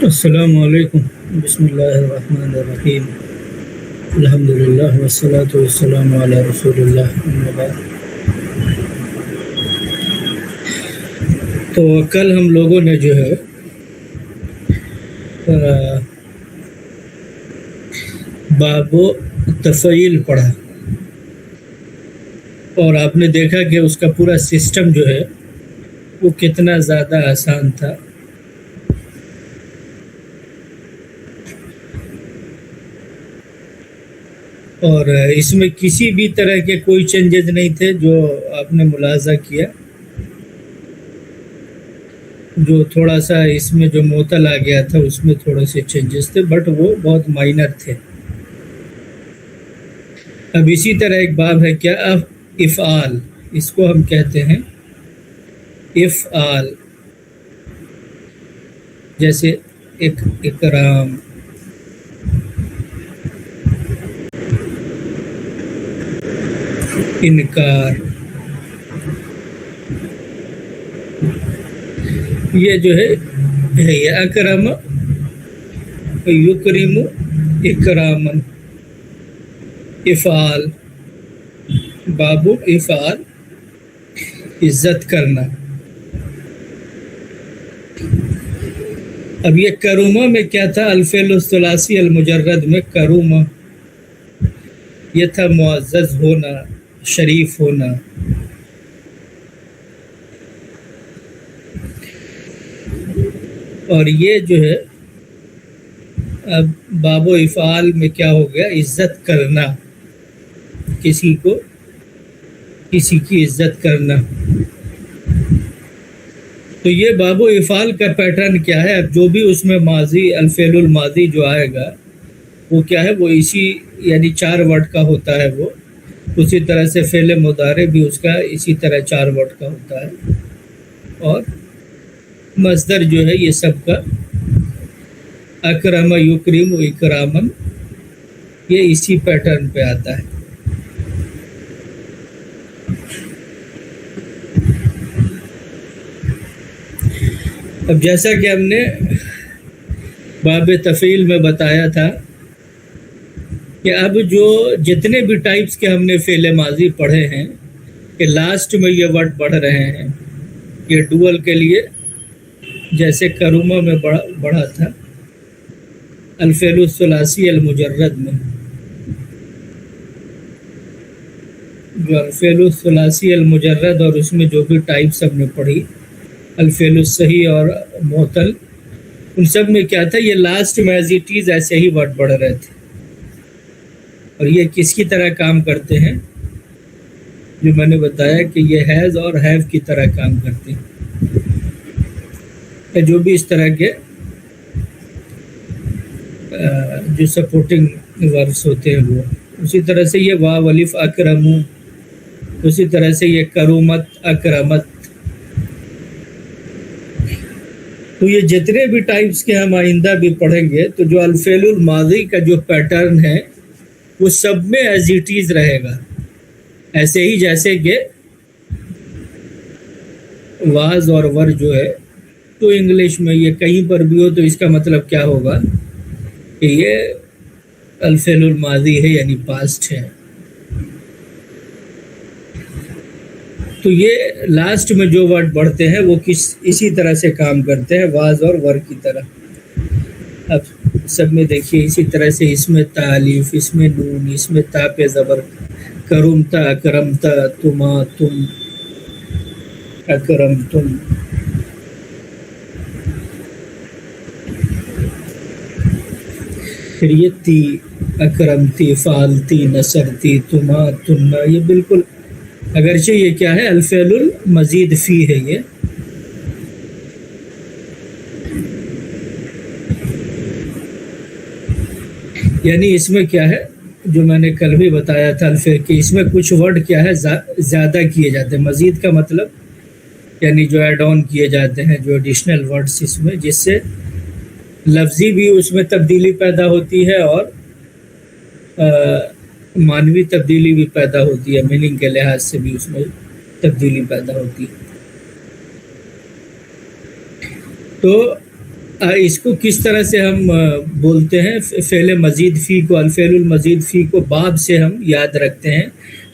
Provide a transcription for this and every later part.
السلام علیکم، بسم اللہ الرحمن الرحیم، الحمد للہ والصلاة والسلام علی رسول اللہ، اما بعد۔ تو کل ہم لوگوں نے جو ہے باب تفعیل پڑھا، اور آپ نے دیکھا کہ اس کا پورا سسٹم جو ہے وہ کتنا زیادہ آسان تھا۔ اور اس میں کسی بھی طرح کے کوئی چینجز نہیں تھے جو آپ نے ملاحظہ کیا۔ جو تھوڑا سا اس میں جو معطل آ گیا تھا اس میں تھوڑے سے چینجز تھے، بٹ وہ بہت مائنر تھے۔ اب اسی طرح ایک باب ہے کیا افعال، اس کو ہم کہتے ہیں افعال، جیسے اکرام، انکار، یہ جو ہے اکرم یکرم اکرامن، افعال، باب افعال، عزت کرنا۔ اب یہ کرومہ میں کیا تھا؟ الفعل الثلاثی المجرد میں کرومہ یہ تھا معزز ہونا، شریف ہونا۔ اور یہ جو ہے اب باب و افعال میں کیا ہو گیا؟ عزت کرنا، کسی کی عزت کرنا۔ تو یہ باب و افعال کا پیٹرن کیا ہے؟ اب جو بھی اس میں ماضی، الفعل الماضی جو آئے گا وہ کیا ہے؟ وہ اسی یعنی 4 ورڈ کا ہوتا ہے۔ وہ اسی طرح سے فعل مضارع بھی اس کا اسی طرح 4 ورڈ کا ہوتا ہے، اور مصدر جو ہے یہ سب کا اکرم یکرم اکرامن، یہ اسی پیٹرن پہ آتا ہے۔ اب جیسا کہ ہم نے باب تفعیل میں بتایا تھا کہ اب جو جتنے بھی ٹائپس کے ہم نے فعل ماضی پڑھے ہیں کہ لاسٹ میں یہ ورڈ پڑھ رہے ہیں، یہ ڈوئل کے لیے جیسے کرومہ میں بڑھا تھا الفعل الثلاثی المجرد میں، جو الفعل الثلاثی المجرد اور اس میں جو بھی ٹائپس ہم نے پڑھی، الفعل الصحیح اور معطل، ان سب میں کیا تھا؟ یہ لاسٹ میں ایز اٹ از ایسے ہی ورڈ پڑھ رہے تھے۔ اور یہ کس کی طرح کام کرتے ہیں؟ جو میں نے بتایا کہ یہ ہیز اور ہیو کی طرح کام کرتے ہیں، جو بھی اس طرح کے جو سپورٹنگ وربس ہوتے ہیں وہ اسی طرح سے یہ واو الف اکرمو، اسی طرح سے یہ کرومت اکرمت۔ تو یہ جتنے بھی ٹائپس کے ہم آئندہ بھی پڑھیں گے تو جو الفعل الماضی کا جو پیٹرن ہے وہ سب میں ایز اٹ از رہے گا، ایسے ہی جیسے کہ واز اور ور جو ہے تو انگلش میں یہ کہیں پر بھی ہو تو اس کا مطلب کیا ہوگا کہ یہ الفعل الماضی ہے، یعنی پاسٹ ہے۔ تو یہ لاسٹ میں جو ورڈ بڑھتے ہیں وہ اسی طرح سے کام کرتے ہیں، واز اور ور کی طرح۔ اب سب میں دیکھیے اسی طرح سے اس میں تالیف، اس میں نون، اس میں تا پہ زبر، کرمتا اکرمتا، تما تم اکرم تم۔ پھر یہ تی، اکرمتی، فالتی، نصرتی، تما تنہ، یہ بالکل اگرچہ یہ کیا ہے؟ الفعل المزید فی ہے یہ، یعنی اس میں کیا ہے؟ جو میں نے کل بھی بتایا تھا الفعل کہ اس میں کچھ ورڈ کیا ہے؟ زیادہ کیے جاتے ہیں۔ مزید کا مطلب یعنی جو ایڈ آن کیے جاتے ہیں، جو ایڈیشنل ورڈز اس میں، جس سے لفظی بھی اس میں تبدیلی پیدا ہوتی ہے اور معنوی تبدیلی بھی پیدا ہوتی ہے، میننگ کے لحاظ سے بھی اس میں تبدیلی پیدا ہوتی ہے۔ تو اس کو کس طرح سے ہم بولتے ہیں؟ فعل مزید فی کو، الفعل المزید فی کو باب سے ہم یاد رکھتے ہیں،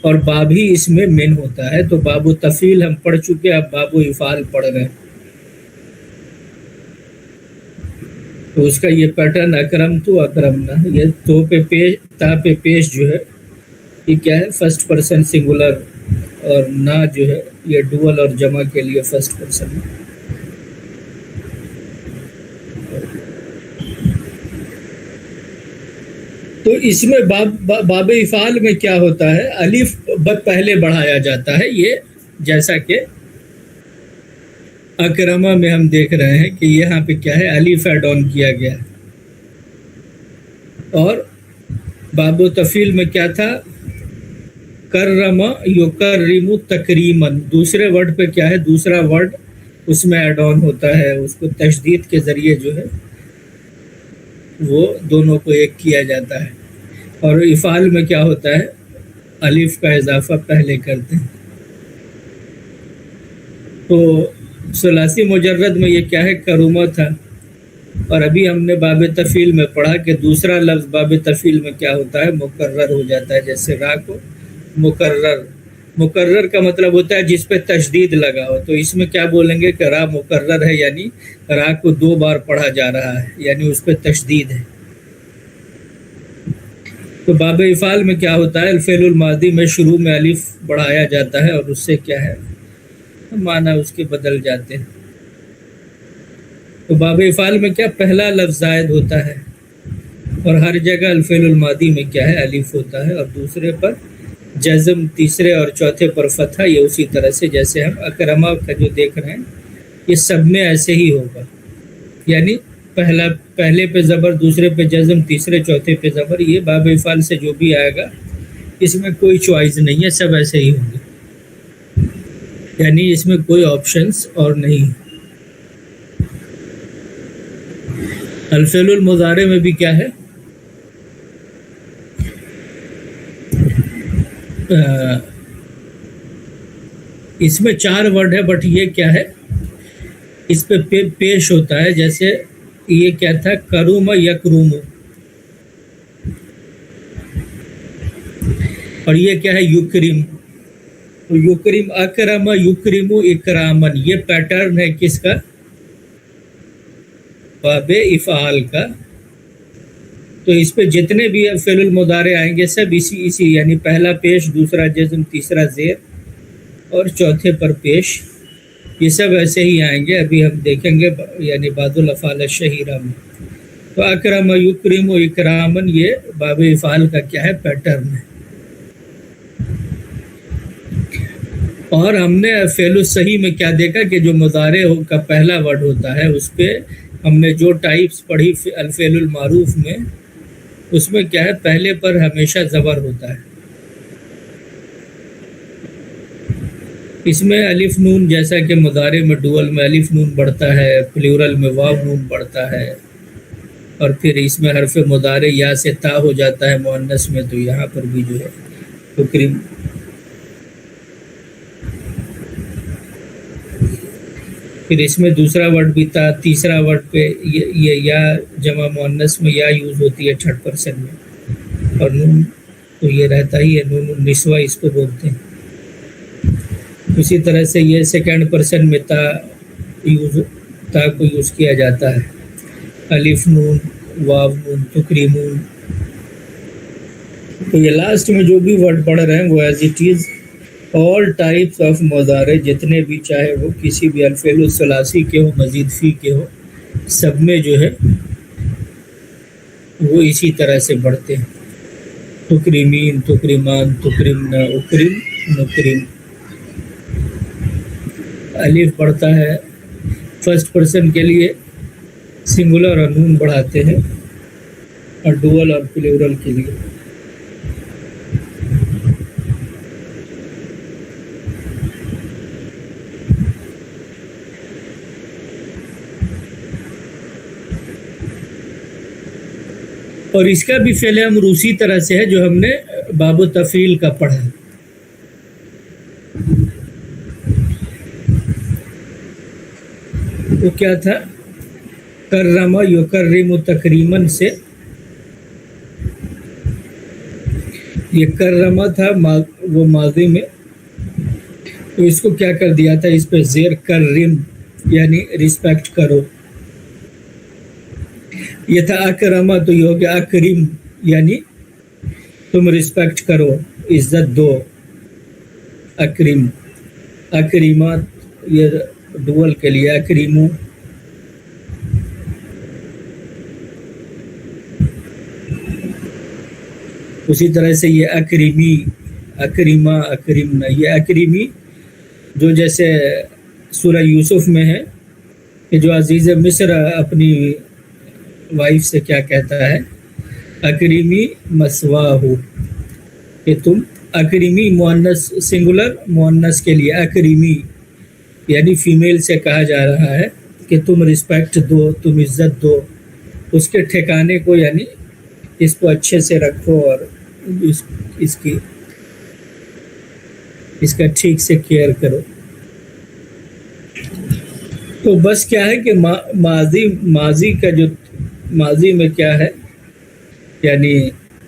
اور باب ہی اس میں من ہوتا ہے. تو باب و تفعیل ہم پڑھ چکے، اب باب و افعال پڑھ رہے ہیں. تو اس کا یہ پیٹرن اکرم تو اکرمنا، یہ تو پہ پیش، تا پہ پیش جو ہے یہ کیا ہے؟ فرسٹ پرسن سنگولر، اور نا جو ہے یہ ڈوئل اور جمع کے لیے فرسٹ پرسن. تو اس میں باب افعال میں کیا ہوتا ہے؟ الف پہلے بڑھایا جاتا ہے، یہ جیسا کہ اکرمہ میں ہم دیکھ رہے ہیں کہ یہاں پہ کیا ہے؟ الف ایڈ آن کیا گیا. اور باب و تفعیل میں کیا تھا؟ کرم یکرم تکریمن، دوسرے ورڈ پہ کیا ہے؟ دوسرا ورڈ اس میں ایڈ آن ہوتا ہے، اس کو تشدید کے ذریعے جو ہے وہ دونوں کو ایک کیا جاتا ہے. اور افعال میں کیا ہوتا ہے؟ الف کا اضافہ پہلے کرتے ہیں. تو ثلاثی مجرد میں یہ کیا ہے؟ کرما تھا. اور ابھی ہم نے باب تفعیل میں پڑھا کہ دوسرا لفظ باب تفعیل میں کیا ہوتا ہے؟ مکرر ہو جاتا ہے. جیسے را کو مکرر، مکرر کا مطلب ہوتا ہے جس پہ تشدید لگا ہو. تو اس میں کیا بولیں گے کہ را مکرر ہے، یعنی را کو 2 بار پڑھا جا رہا ہے، یعنی اس پہ تشدید ہے. تو باب افعال میں کیا ہوتا ہے؟ الفعل الماضی میں شروع میں الف بڑھایا جاتا ہے، اور اس سے کیا ہے؟ معنی اس کے بدل جاتے ہیں. تو باب افعال میں کیا؟ پہلا لفظ زائد ہوتا ہے، اور ہر جگہ الفعل الماضی میں کیا ہے؟ الف ہوتا ہے، اور دوسرے پر جزم، تیسرے اور چوتھے پر فتحہ. یہ اسی طرح سے جیسے ہم اکرمہ کا جو دیکھ رہے ہیں یہ سب میں ایسے ہی ہوگا، یعنی پہلے پہ زبر، دوسرے پہ جزم، تیسرے چوتھے پہ زبر. یہ باب افعال سے جو بھی آئے گا اس میں کوئی چوائس نہیں ہے، سب ایسے ہی ہوں گے، یعنی اس میں کوئی آپشنس اور نہیں. الفعل المضارع میں بھی کیا ہے؟ اس میں 4 ورڈ ہے، بٹ یہ کیا ہے؟ اس پہ پیش ہوتا ہے. جیسے یہ کیا تھا؟ کروم یکروم، اور یہ کیا ہے؟ یکرم. یکرم، اکرم یکرم اکرامن. یہ پیٹرن ہے کس کا؟ باب افعال کا. تو اس پہ جتنے بھی فعل المضارع آئیں گے سب اسی یعنی پہلا پیش، دوسرا جزم، تیسرا زیر اور چوتھے پر پیش، یہ سب ایسے ہی آئیں گے. ابھی ہم دیکھیں گے یعنی بعض الافعال الشہیرہ میں. تو اکرم یکرم اکرامن یہ باب افعال کا کیا ہے؟ پیٹرن ہے. اور ہم نے فعل الصحیح میں کیا دیکھا کہ جو مضارع کا پہلا ورڈ ہوتا ہے اس پہ ہم نے جو ٹائپس پڑھی الفعل المعروف میں، اس میں کیا ہے؟ پہلے پر ہمیشہ زبر ہوتا ہے. اس میں الف نون، جیسا کہ مضارع میں ڈوئل میں الف نون بڑھتا ہے، پلیورل میں واو نون بڑھتا ہے، اور پھر اس میں حرف مضارع یا سے تا ہو جاتا ہے مؤنث میں. تو یہاں پر بھی جو ہے تکریم. پھر اس میں دوسرا ورڈ بھی تھا، تیسرا ورڈ پہ یہ یا جمع مؤنث میں یا یوز ہوتی ہے 3rd پرسن میں، اور نون تو یہ رہتا ہی ہے، نون النسوہ اس کو بولتے ہیں. اسی طرح سے یہ 2nd پرسن میں تا کو یوز کیا جاتا ہے، الف نون، واو نون، تکریمون. تو یہ لاسٹ میں جو بھی ورڈ پڑھ رہے ہیں وہ as it is all types of مضارع، جتنے بھی، چاہے وہ کسی بھی الفعل الثلاثی کے ہو، مزید فی کے ہو، سب میں جو ہے وہ اسی طرح سے بڑھتے ہیں. تکریمین، تکریمان، تکرمنا، اکرم، نکرم. الف بڑھتا ہے 1st پرسن کے لیے، سنگولر اور نون بڑھاتے ہیں، اور ڈوئل اور پلیورل کے لیے. اور اس کا بھی فعل امر اسی طرح سے ہے جو ہم نے باب و تفعیل کا پڑھا. وہ کیا تھا؟ کرما یکرم تکریمن سے یہ کرما تھا وہ ماضی میں، تو اس کو کیا کر دیا تھا، اس پہ زیر کرم یعنی رسپیکٹ کرو. یہ تھا اکرما، تو یہ ہو گیا اکریم یعنی تم رسپیکٹ کرو، عزت دو. اکریم اکریمات یہ ڈول کے لیے اکریمو. اسی طرح سے یہ اکریمی، اکریمہ، اکریمنا، یہ اکریمی جو جیسے سورہ یوسف میں ہے کہ جو عزیز مصر اپنی وائف سے کیا کہتا ہے، اکریمی مسواہو، کہ تم اکریمی، مؤنث سنگولر، مؤنث کے لیے اکریمی یعنی فیمیل سے کہا جا رہا ہے کہ تم رسپیکٹ دو، تم عزت دو اس کے ٹھکانے کو، یعنی اس کو اچھے سے رکھو اور اس کا ٹھیک سے کیئر کرو. تو بس کیا ہے کہ ماضی کا جو ماضی میں کیا ہے، یعنی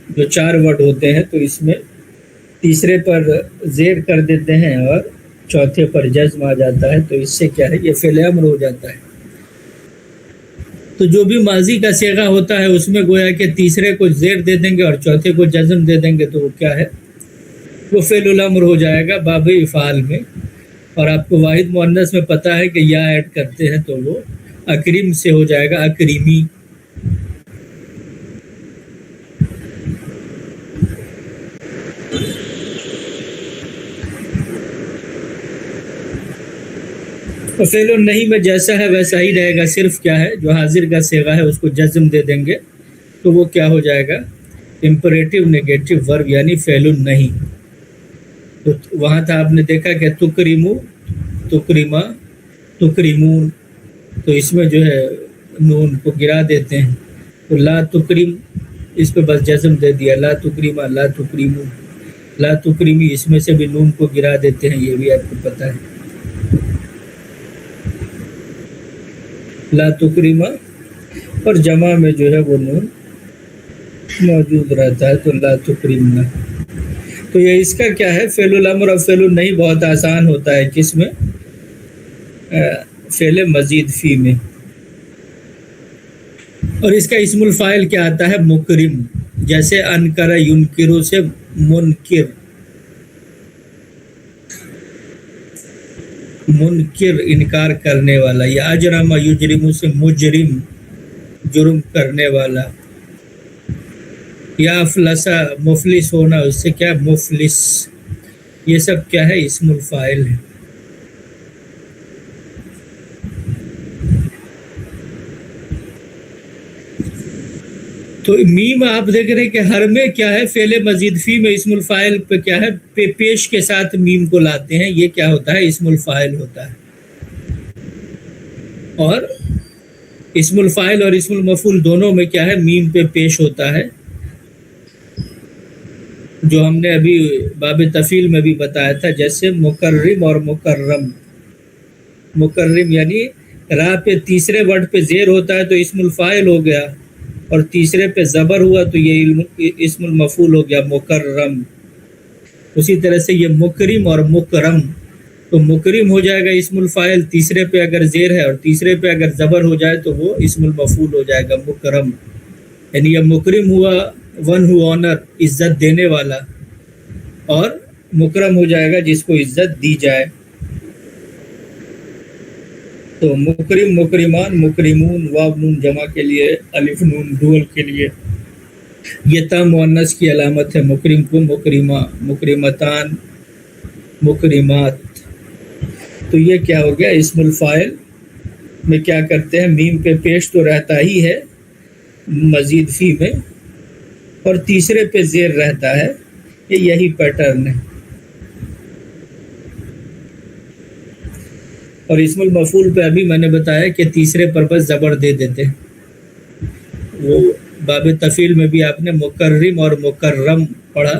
جو 4 ورڈ ہوتے ہیں تو اس میں تیسرے پر زیر کر دیتے ہیں اور چوتھے پر جزم آ جاتا ہے، تو اس سے کیا ہے یہ فعل امر ہو جاتا ہے. تو جو بھی ماضی کا صیغہ ہوتا ہے اس میں گویا کہ تیسرے کو زیر دے دیں گے اور چوتھے کو جزم دے دیں گے، تو وہ کیا ہے، وہ فعل الامر ہو جائے گا باب افعال میں. اور آپ کو واحد مؤنث میں پتہ ہے کہ یا ایڈ کرتے ہیں تو وہ اکریم سے ہو جائے گا اکریمی. تو فعل نہیں میں جیسا ہے ویسا ہی رہے گا، صرف کیا ہے جو حاضر کا صیغہ ہے اس کو جزم دے دیں گے تو وہ کیا ہو جائے گا، امپریٹیو نیگیٹو ورب یعنی فعل نہیں. تو وہاں تھا آپ نے دیکھا کہ تکریمو، تکریما، تکریمون، تو اس میں جو ہے نون کو گرا دیتے ہیں. تو لا تکریم اس پہ بس جزم دے دیا، لا تکریما، لا تکریمو، لا تکریمی اس میں سے بھی نون کو گرا دیتے ہیں، یہ بھی آپ کو پتہ ہے. لا تکریما اور جمع میں جو ہے وہ نون موجود رہتا ہے، تو لا تکریمنا. تو یہ اس کا کیا ہے، فعل الامر اور فعل النہی بہت آسان ہوتا ہے، کس میں، فعل مزید فی میں. اور اس کا اسم الفاعل کیا آتا ہے، مکرم، جیسے انکر ینکرو سے منکر، منکر انکار کرنے والا، یا اجرم یجرم سے مجرم جرم کرنے والا، یا افلسا مفلس ہونا اس سے کیا مفلس. یہ سب کیا ہے، اسم الفاعل ہے. تو میم آپ دیکھ رہے ہیں کہ ہر میں کیا ہے، فعل مزید فی میں اسم الفاعل پہ کیا ہے، پیش کے ساتھ میم کو لاتے ہیں، یہ کیا ہوتا ہے، اسم الفاعل ہوتا ہے. اور اسم الفاعل اور اسم المفعول دونوں میں کیا ہے، میم پہ پیش ہوتا ہے، جو ہم نے ابھی باب تفعیل میں بھی بتایا تھا، جیسے مکرم اور مکرم. مکرم یعنی راہ پہ تیسرے ورڈ پہ زیر ہوتا ہے تو اسم الفاعل ہو گیا، اور تیسرے پہ زبر ہوا تو یہ اسم المفعول ہو گیا مکرم. اسی طرح سے یہ مکرم اور مکرم، تو مکرم ہو جائے گا اسم الفاعل، تیسرے پہ اگر زیر ہے اور تیسرے پہ اگر زبر ہو جائے تو وہ اسم المفعول ہو جائے گا مکرم. یعنی یہ مکرم ہوا ون ہو آنر، عزت دینے والا، اور مکرم ہو جائے گا جس کو عزت دی جائے. تو مکرم، مکرمان، مکرمون، واو نون جمع کے لیے، الف نون ڈول کے لیے. یہ تا مؤنث کی علامت ہے، مکرم کو مکرمہ، مکرمتان، مکرمات. تو یہ کیا ہو گیا، اسم الفاعل میں کیا کرتے ہیں، میم پہ پیش تو رہتا ہی ہے مزید فی میں، اور تیسرے پہ زیر رہتا ہے. یہی پیٹرن ہے. اور اسم المفعول پہ ابھی میں نے بتایا کہ تیسرے پر بس زبر دے دیتے ہیں. وہ باب تفعیل میں بھی آپ نے مکرم اور مکرم پڑھا،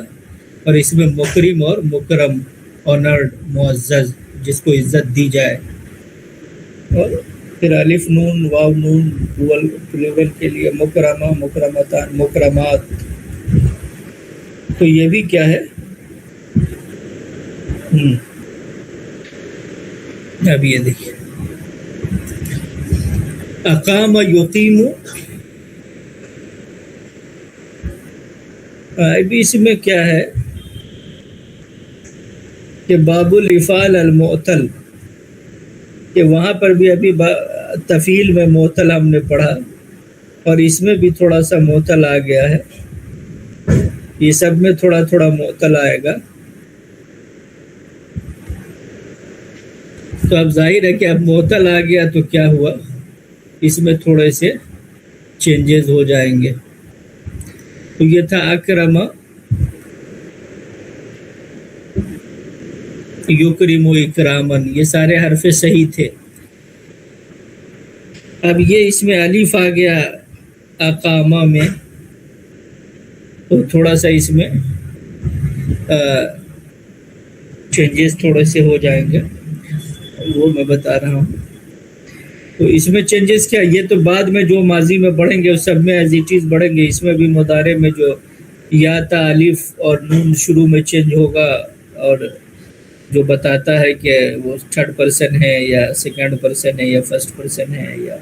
اور اس میں مکرم اور مکرم، آنرڈ، معزز، جس کو عزت دی جائے. اور پھر الف نون واو نون پلورل کے لیے مکرمہ مکرمتان مکرمات. تو یہ بھی کیا ہے؟ اب یہ دیکھیے اقام یقیم. ابھی اس میں کیا ہے کہ باب الافعال المعتل، کہ وہاں پر بھی ابھی تفعیل میں معتل ہم نے پڑھا اور اس میں بھی تھوڑا سا معتل آ گیا ہے. یہ سب میں تھوڑا تھوڑا معتل آئے گا. تو اب ظاہر ہے کہ اب معتل آ گیا تو کیا ہوا، اس میں تھوڑے سے چینجز ہو جائیں گے. تو یہ تھا اکرم یکرم اکرامن، یہ سارے حرف صحیح تھے. اب یہ اس میں الف آ گیا اقامہ میں، تو تھوڑا سا اس میں چینجز تھوڑے سے ہو جائیں گے، وہ میں بتا رہا ہوں. تو اس میں چینجز کیا، یہ تو بعد میں جو ماضی میں بڑھیں گے اس سب میں ایز اٹ از بڑھیں گے. اس میں بھی مضارع میں جو یا تا الف اور نون شروع میں چینج ہوگا، اور جو بتاتا ہے کہ وہ تھرڈ پرسن ہے یا سیکنڈ پرسن ہے یا فرسٹ پرسن ہے، یا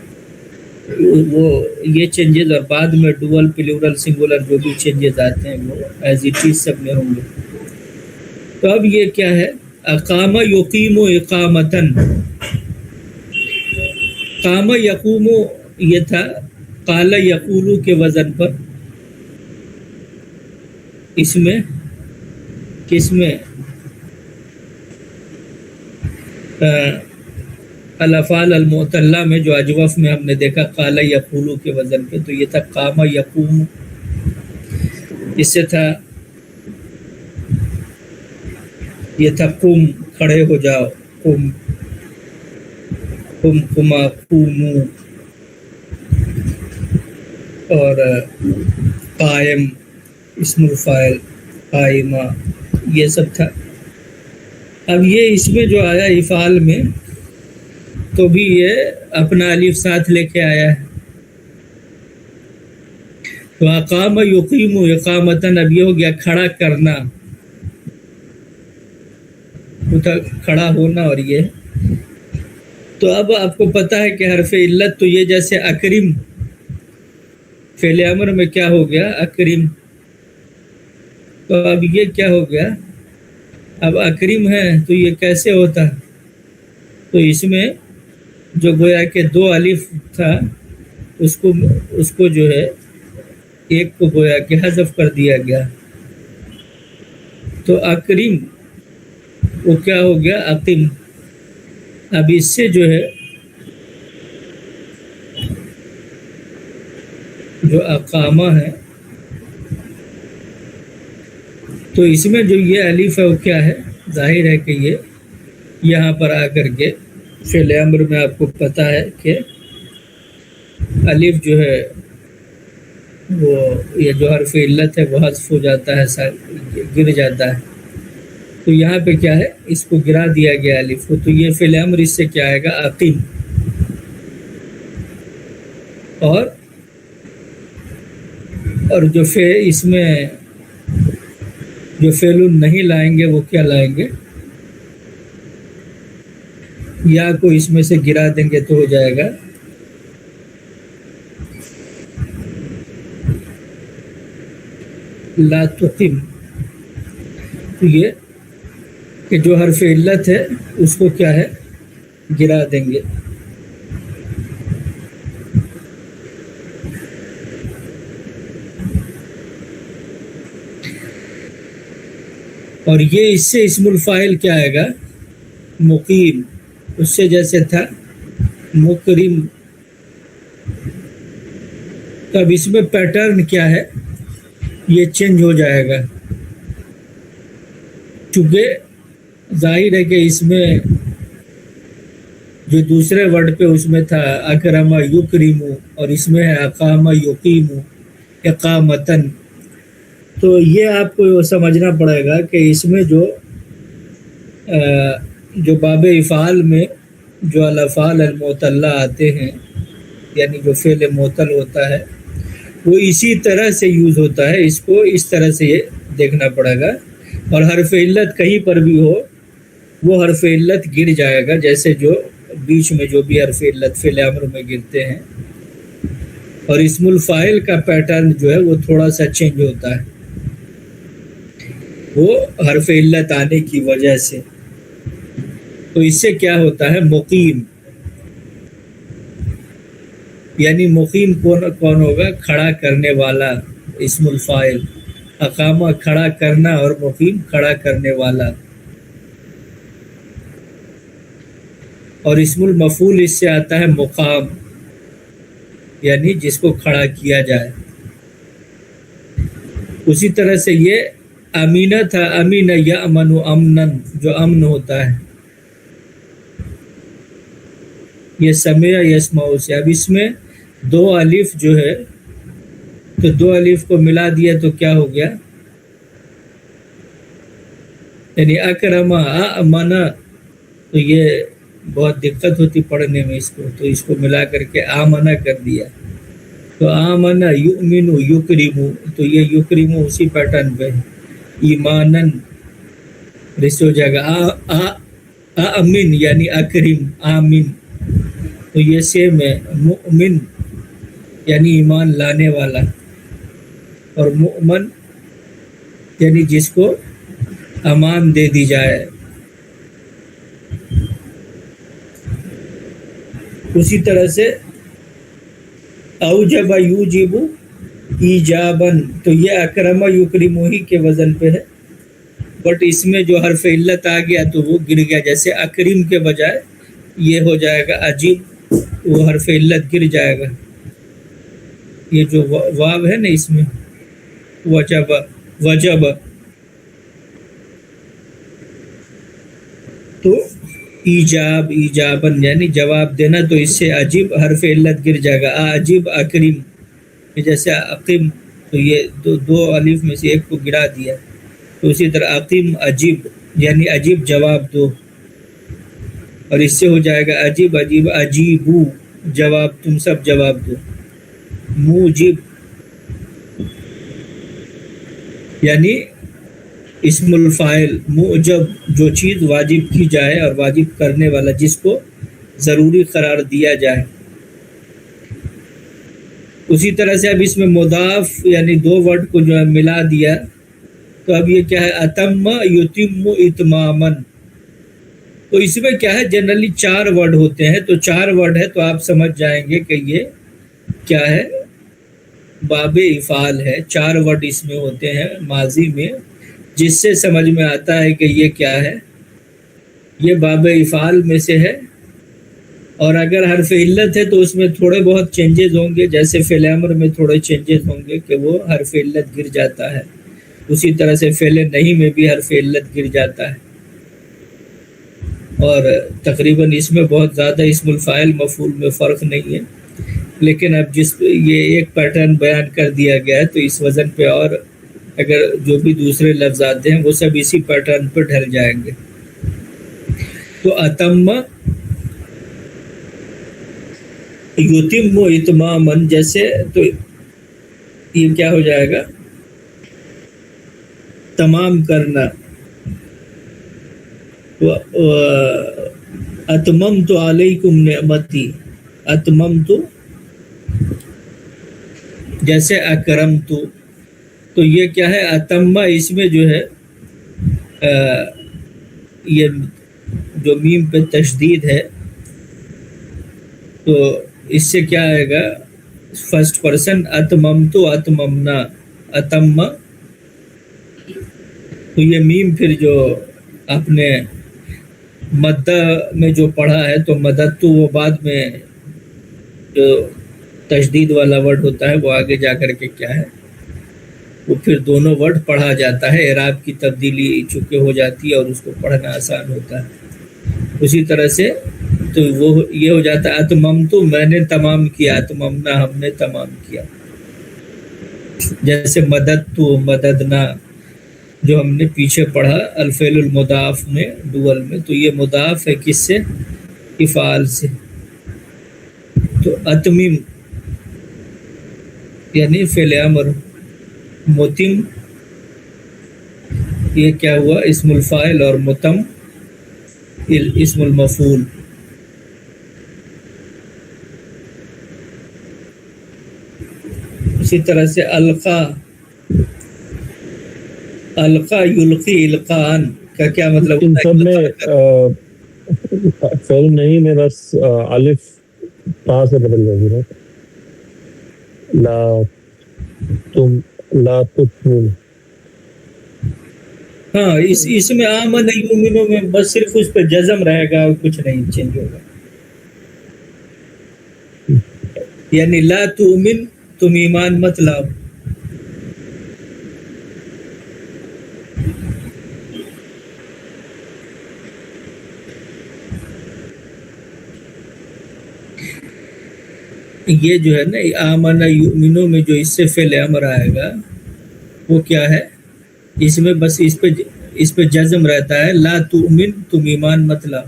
وہ یہ چینجز، اور بعد میں ڈوئل پلورل سنگولر جو بھی چینجز آتے ہیں وہ ایز اٹ از سب میں ہوں گے. تو اب یہ کیا ہے، اقام یقیم اقامتن. قام یقوم یہ تھا قال یقولو کے وزن پر. اس میں کس میں الافعال المعتلہ میں جو اجوف میں ہم نے دیکھا قال یقولو کے وزن پہ، تو یہ تھا قام یقوم. اس سے تھا یہ تھا قم کھڑے ہو جاؤ، قم قم قما قومو. اور قائم اسم الفاعل قائمہ، یہ سب تھا. اب یہ اس میں جو آیا افعال میں، تو بھی یہ اپنا الف ساتھ لے کے آیا ہے. تو اقام یقیم اقامتن، اب یہ ہو گیا کھڑا کرنا، کھڑا ہونا. اور یہ تو اب آپ کو پتہ ہے کہ حرف علت تو یہ جیسے اکرم فعل امر میں کیا ہو گیا اکرم، تو اب یہ کیا ہو گیا، اب اکرم ہے تو یہ کیسے ہوتا، تو اس میں جو گویا کہ دو الف تھا اس کو جو ہے ایک کو گویا کہ حذف کر دیا گیا. تو اکرم وہ کیا ہو گیا اقیم. اب اس سے جو ہے جو اقامہ ہے، تو اس میں جو یہ الف ہے وہ کیا ہے، ظاہر ہے کہ یہ یہاں پر آ کر کے فعل امر میں آپ کو پتہ ہے کہ الف جو ہے وہ یہ جو حرف علت ہے وہ حذف ہو جاتا ہے، گر جاتا ہے. تو یہاں پہ کیا ہے، اس کو گرا دیا گیا الف کو. تو یہ فعل امر اس سے کیا آئے گا اقیم. اور جو اس میں جو فعل نہیں لائیں گے وہ کیا لائیں گے، یا کو اس میں سے گرا دیں گے تو ہو جائے گا لا تقیم. تو یہ کہ جو حرف علت ہے اس کو کیا ہے گرا دیں گے. اور یہ اس سے اسم الفاعل کیا آئے گا مقیم. اس سے جیسے تھا مکرم. تو اب اس میں پیٹرن کیا ہے، یہ چینج ہو جائے گا، چونکہ ظاہر ہے کہ اس میں جو دوسرے ورڈ پہ اس میں تھا اکرم یکرم، اور اس میں ہے اقام یقیم اقامتن. تو یہ آپ کو سمجھنا پڑے گا کہ اس میں جو باب افعال میں جو الافعال المعتلہ آتے ہیں، یعنی جو فعل معطل ہوتا ہے، وہ اسی طرح سے یوز ہوتا ہے. اس کو اس طرح سے یہ دیکھنا پڑے گا. اور حرف علت کہیں پر بھی ہو وہ حرف علت گر جائے گا، جیسے جو بیچ میں جو بھی حرف علت فعل امر میں گرتے ہیں. اور اسم الفاعل کا پیٹرن جو ہے وہ تھوڑا سا چینج ہوتا ہے، وہ حرف علت آنے کی وجہ سے. تو اس سے کیا ہوتا ہے؟ مقیم، یعنی مقیم کون ہوگا؟ کھڑا کرنے والا. اسم الفاعل اقامہ کھڑا کرنا، اور مقیم کھڑا کرنے والا. اور اسم المفعول اس سے آتا ہے مقام، یعنی جس کو کھڑا کیا جائے. اسی طرح سے یہ امینہ تھا، امینہ یامن امنن، جو امن ہوتا ہے. یہ سمع یسمع سے. اب اس میں دو الف جو ہے، تو دو الف کو ملا دیا تو کیا ہو گیا؟ یعنی اکرم امن. تو یہ بہت دقت ہوتی پڑھنے میں اس کو، تو اس کو ملا کر کے آمنہ کر دیا. تو آمنہ یؤمن یکرم، تو یہ یکرم اسی پیٹرن پہ ایمانن رس ہو جائے گا. آمن یعنی اکرم، آمن تو یہ سیم ہے. مؤمن یعنی ایمان لانے والا، اور مؤمن یعنی جس کو امان دے دی جائے. اسی طرح سے اوجب یوجب ایجابن، تو یہ اکرم یکرم ہی کے وزن پہ ہے، بٹ اس میں جو حرف علت آ گیا تو وہ گر گیا. جیسے اکرم کے بجائے یہ ہو جائے گا عجیب، وہ حرف علت گر جائے گا. یہ جو واو ہے نا اس میں وجب، وجب، تو ایجاب ایجابن یعنی جواب دینا، تو اس سے عجیب حرف علت گر جائے گا. عجیب اکرم، جیسے عقیم، تو یہ دو الف میں سے ایک کو گرا دیا. تو اسی طرح عقیم عجیب یعنی عجیب جواب دو، اور اس سے ہو جائے گا عجیب عجیب عجیبو، جواب تم سب جواب دو. موجب یعنی اسم الفاعل، موجب جو چیز واجب کی جائے اور واجب کرنے والا، جس کو ضروری قرار دیا جائے. اسی طرح سے اب اس میں مضاف یعنی دو ورڈ کو جو ہے ملا دیا، تو اب یہ کیا ہے؟ اتم یتم اتمامن. تو اس میں کیا ہے؟ جنرلی 4 ورڈ ہوتے ہیں، تو 4 ورڈ ہے تو آپ سمجھ جائیں گے کہ یہ کیا ہے؟ باب افعال ہے. 4 ورڈ اس میں ہوتے ہیں ماضی میں، جس سے سمجھ میں آتا ہے کہ یہ کیا ہے؟ یہ باب افعال میں سے ہے. اور اگر حرف علت ہے تو اس میں تھوڑے بہت چینجز ہوں گے، جیسے فعل امر میں تھوڑے چینجز ہوں گے کہ وہ حرف علت گر جاتا ہے. اسی طرح سے فعل نہیں میں بھی حرف علت گر جاتا ہے. اور تقریباً اس میں بہت زیادہ اسم الفاعل مفعول میں فرق نہیں ہے. لیکن اب یہ ایک پیٹرن بیان کر دیا گیا ہے، تو اس وزن پہ اور اگر جو بھی دوسرے لفظ آتے ہیں وہ سب اسی پیٹرن پہ ڈھل جائیں گے. تو اتم یتم اتمامن، جیسے تو یہ کیا ہو جائے گا؟ تمام کرنا. اتممت علیکم نعمتی، اتممت جیسے اکرمت. تو یہ کیا ہے؟ اتمہ اس میں جو ہے یہ جو میم پہ تشدید ہے، تو اس سے کیا آئے گا؟ فرسٹ پرسن اتممت اتممنا، اتم. تو یہ میم پھر جو آپ نے مدہ میں جو پڑھا ہے، تو مدد تو وہ بعد میں جو تشدید والا ورڈ ہوتا ہے وہ آگے جا کر کے کیا ہے؟ وہ پھر دونوں ورڈ پڑھا جاتا ہے. اعراب کی تبدیلی چونکہ ہو جاتی ہے اور اس کو پڑھنا آسان ہوتا ہے. اسی طرح سے تو وہ یہ ہو جاتا ہے اتممت میں نے تمام کیا، اتممنا ہم نے تمام کیا. جیسے مدد تو مددنا جو ہم نے پیچھے پڑھا الفعل المضاف میں ڈول میں، تو یہ مضاف ہے کس سے؟ افعال سے. تو اتمم یعنی فعل امر. متم یہ کیا ہوا؟ اسم الفاعل. اور متم اسم المفعول. اسی طرح سے القا یلقی القان کا کیا مطلب ان ہوتا سب میں ہے؟ فعل نہیں میں بس الف تا سے بدل جائے گی. لا تؤمن. ہاں اس میں آمن یؤمنوں میں بس صرف اس پہ جزم رہے گا اور کچھ نہیں چینج ہوگا. یعنی لا تؤمن تم ایمان مت لاؤ. یہ جو ہے نا آمن یؤمنوں میں جو اس سے فعل امر آئے گا وہ کیا ہے؟ اس میں بس اس پہ جزم رہتا ہے لا تؤمن تم ایمان مت لاؤ.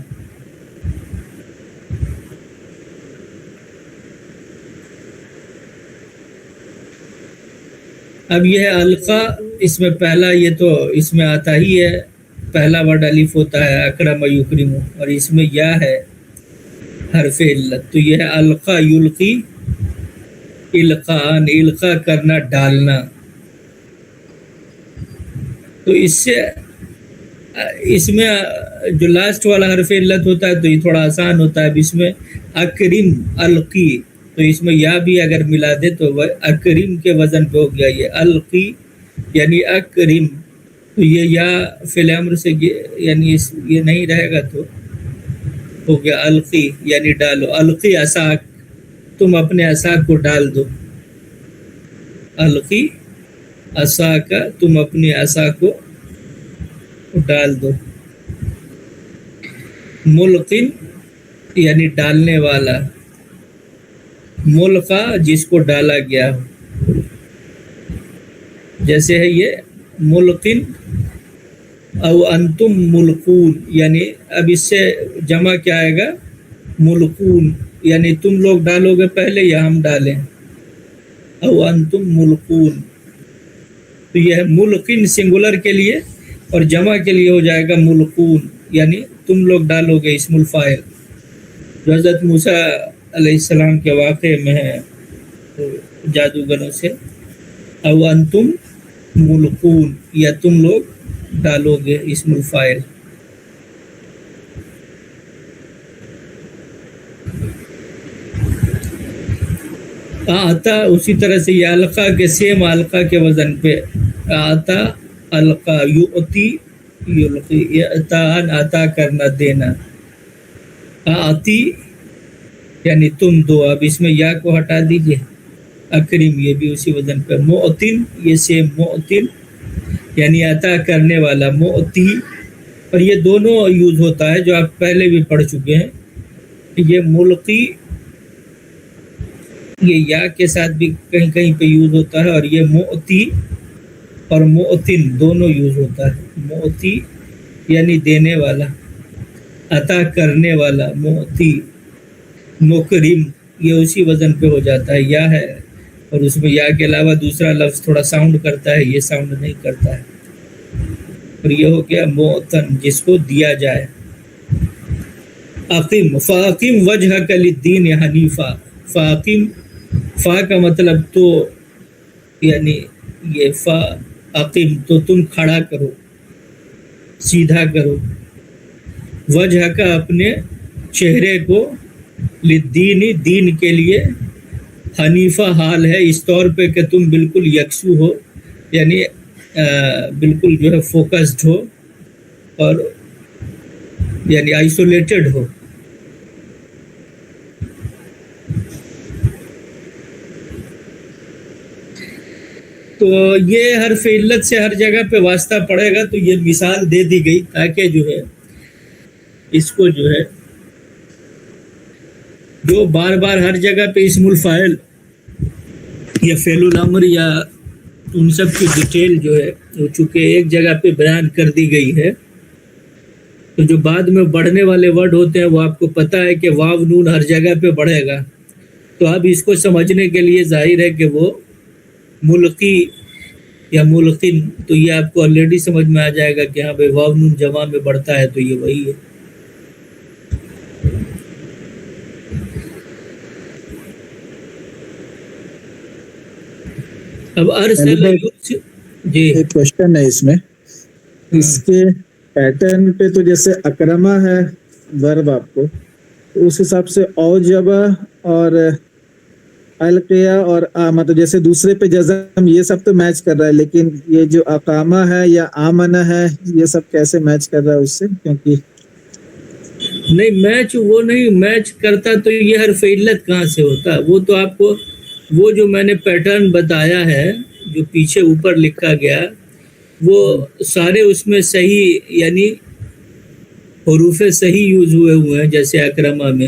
اب یہ ہے القا. اس میں پہلا یہ تو اس میں آتا ہی ہے، پہلا ورڈ الف ہوتا ہے اکرم یکرم، اور اس میں یا ہے حرف علت. تو یہ ہے القا یلقی القان. القا کرنا، ڈالنا. تو اس میں جو لاسٹ والا حرف علت ہوتا ہے تو یہ تھوڑا آسان ہوتا ہے. اب اس میں اکرم القی، تو اس میں یا بھی اگر ملا دے تو وہ اکرم کے وزن پہ ہو گیا. یہ القی یعنی اکرم. تو یہ یا فعل امر سے یعنی یہ نہیں رہے گا تو ہو گیا القی یعنی ڈالو. القی عصاک، تم اپنے عصا کو ڈال دو. القی عصاک، تم اپنی عصا کو ڈال دو. ملقن یعنی ڈالنے والا. ملقا جس کو ڈالا گیا ہو. جیسے ہے یہ ملقن او انتم ملقون، یعنی اب اس سے جمع کیا آئے گا؟ ملقون. یعنی تم لوگ ڈالو گے پہلے یا ہم ڈالیں؟ او انتم ملقون. تو یہ ہے ملقن سنگولر کے لیے، اور جمع کے لیے ہو جائے گا ملقون، یعنی تم لوگ ڈالو گے اسم الفاعل. جو حضرت موسیٰ علیہ السلام کے واقعے میں ہے جادوگروں سے، او انتم ملقون یا تم لوگ ڈالو گے اسم الفاعل. آتا اسی طرح سے یہ القا کے سیم القا کے وزن پہ آتا القا یؤتی یلقی. عطاء عطا کرنا، دینا. آتی یعنی تم دو. اب اس میں یا کو ہٹا دیجئے. اکرم یہ بھی اسی وزن پہ. مؤتن یہ سیم مؤتن یعنی عطا کرنے والا. مؤتی، اور یہ دونوں یوز ہوتا ہے جو آپ پہلے بھی پڑھ چکے ہیں. یہ ملقی یہ یا کے ساتھ بھی کہیں کہیں پہ یوز ہوتا ہے، اور یہ مؤتی اور مؤتن دونوں یوز ہوتا ہے. مؤتی یعنی دینے والا، عطا کرنے والا. مؤتی. مکرم یہ اسی وزن پہ ہو جاتا ہے، یا ہے، اور اس میں یا کے علاوہ دوسرا لفظ تھوڑا ساؤنڈ کرتا ہے، یہ ساؤنڈ نہیں کرتا ہے. اور یہ ہو گیا مؤتن جس کو دیا جائے. اقیم فاقم وجہک للدین حنیفا. فاقم، فا کا مطلب تو یعنی یہ فا اقیم تو تم کھڑا کرو، سیدھا کرو. وجہ کا اپنے چہرے کو، للدین دین کے لیے، حنیفہ حال ہے اس طور پہ کہ تم بالکل یکسو ہو، یعنی بالکل جو ہے فوکسڈ ہو اور یعنی آئسولیٹڈ ہو. تو یہ حرف علت سے ہر جگہ پہ واسطہ پڑے گا، تو یہ مثال دے دی گئی تاکہ جو ہے اس کو جو ہے جو بار بار ہر جگہ پہ اسم الفاعل یا فعل الامر یا ان سب کی ڈیٹیل جو ہے چونکہ ایک جگہ پہ بیان کر دی گئی ہے، تو جو بعد میں بڑھنے والے ورڈ ہوتے ہیں وہ آپ کو پتہ ہے کہ واو نون ہر جگہ پہ بڑھے گا، تو اب اس کو سمجھنے کے لیے ظاہر ہے کہ وہ ملقی یا ملقن، تو یہ آپ کو آلریڈی سمجھ میں آ جائے گا کہ ہاں بھائی واو نون جمع میں بڑھتا ہے تو یہ وہی ہے۔ اب ارسل جی ایک کوشچن ہے اس میں، اس کے پیٹرن پہ تو جیسے اکرما ہے ورب آپ کو، تو اس حساب سے اوجبا اور القیا اور مطلب جیسے دوسرے پہ جزم یہ سب تو میچ کر رہا ہے، لیکن یہ جو اقامہ ہے یا آمنہ ہے یہ سب کیسے میچ کر رہا ہے اس سے؟ کیونکہ نہیں میچ وہ نہیں میچ کرتا تو یہ حرف علت کہاں سے ہوتا؟ وہ تو آپ کو وہ جو میں نے پیٹرن بتایا ہے جو پیچھے اوپر لکھا گیا وہ سارے اس میں صحیح یعنی حروف صحیح یوز ہوئے ہیں جیسے اکرمہ میں۔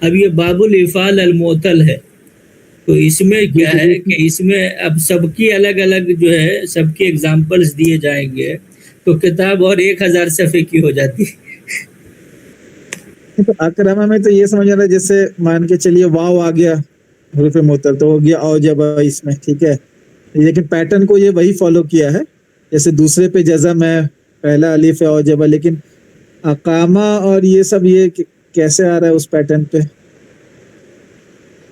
اب یہ باب الافعال المعطل ہے، تو اس میں کیا ہے کہ اس میں اب سب کی الگ الگ جو ہے سب کی ایگزامپلز دیے جائیں گے تو کتاب اور 1000 صفحے کی ہو جاتی۔ تو اکرما میں تو یہ سمجھ رہا ہے جیسے مان کے چلیے واو آ گیا حروف معطل تو ہو گیا اوجبا اس میں، ٹھیک ہے، لیکن پیٹرن کو یہ وہی فالو کیا ہے، جیسے دوسرے پہ جزم ہے پہلا الف ہے اوجبا، لیکن اقامہ اور یہ سب یہ کیسے آ رہا ہے اس پیٹرن پہ؟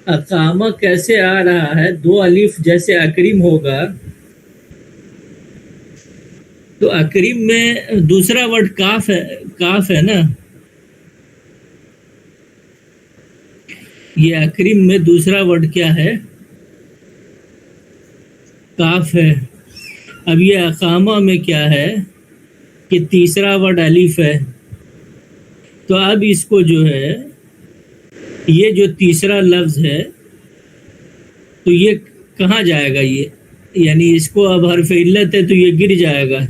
اقامہ کیسے آ رہا ہے؟ دو الف جیسے اکریم ہوگا تو اکریم میں دوسرا ورڈ کاف ہے نا، یہ اکریم میں دوسرا ورڈ کیا ہے؟ کاف ہے۔ اب یہ اقامہ میں کیا ہے کہ تیسرا ورڈ الف ہے، تو اب اس کو جو ہے یہ جو تیسرا لفظ ہے تو یہ کہاں جائے گا؟ یہ یعنی اس کو اب حرف علت ہے تو یہ گر جائے گا،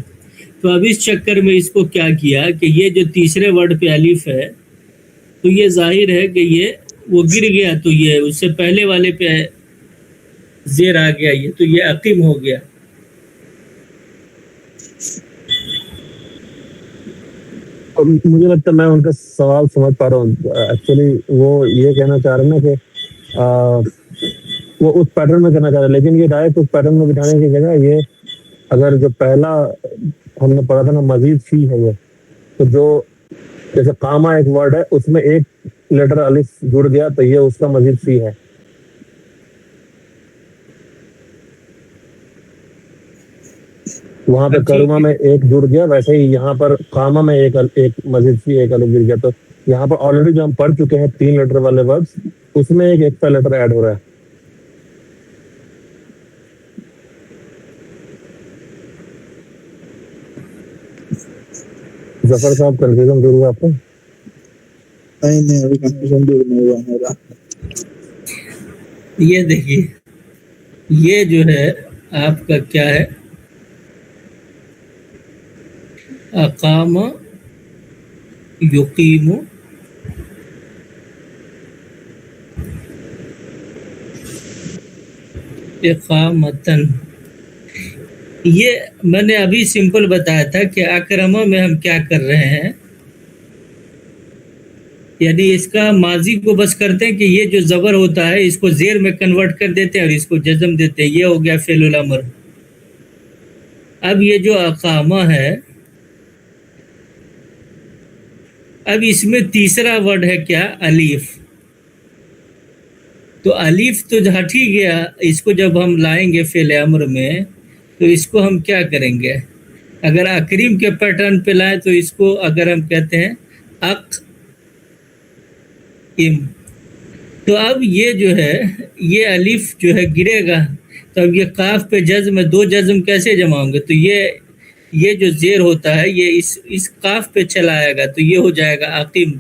تو اب اس چکر میں اس کو کیا کیا کہ یہ جو تیسرے ورڈ پہ الف ہے تو یہ ظاہر ہے کہ یہ وہ گر گیا تو یہ اس سے پہلے والے پہ زیر آ گیا، یہ تو یہ عقیم ہو گیا۔ مجھے لگتا ہے میں ان کا سوال سمجھ پا رہا ہوں، ایکچولی وہ یہ کہنا چاہ رہے ہیں نا کہ وہ اس پیٹرن میں کرنا چاہ رہے ہیں، لیکن یہ ڈائریکٹ اس پیٹرن میں بٹھانے کی جگہ یہ اگر جو پہلا ہم نے پڑھا تھا نا مزید فی ہے یہ، تو جو جیسے قامہ ایک ورڈ ہے اس میں ایک لیٹر الف جڑ گیا تو یہ اس کا مزید فی ہے۔ وہاں پہ کرما میں ایک جڑ گیا، ویسے ہی یہاں پر قامہ میں ایک مزید فی ایک الف جڑ گیا، تو یہاں پر آلریڈی جو ہم پڑھ چکے ہیں 3 لیٹر والے ورڈز اس میں ایک ایکسٹرا لیٹر ایڈ ہو رہا ہے۔ ظفر صاحب کنفیوژن دور ہوا آپ کو؟ نہیں ابھی کنفیوژن دور نہیں ہوا میرا۔ یہ دیکھیے یہ جو ہے آپ کا کیا ہے؟ اقام یقیم اقامتن، یہ میں نے ابھی سمپل بتایا تھا کہ اکرمہ میں ہم کیا کر رہے ہیں، یعنی اس کا ماضی کو بس کرتے ہیں کہ یہ جو زبر ہوتا ہے اس کو زیر میں کنورٹ کر دیتے ہیں اور اس کو جزم دیتے ہیں، یہ ہو گیا فعل الامر۔ اب یہ جو اقامہ ہے اب اس میں تیسرا ورڈ ہے کیا؟ الف، تو الف تو ہٹ ہی گیا، اس کو جب ہم لائیں گے فعل امر میں تو اس کو ہم کیا کریں گے؟ اگر اکریم کے پیٹرن پہ لائیں تو اس کو اگر ہم کہتے ہیں تو اب یہ جو ہے یہ الف جو ہے گرے گا، تو اب یہ قاف پہ جزم میں 2 جزم کیسے جمع ہوں گے؟ تو یہ جو زیر ہوتا ہے یہ اس قاف پہ چلا آئے گا تو یہ ہو جائے گا عقیم۔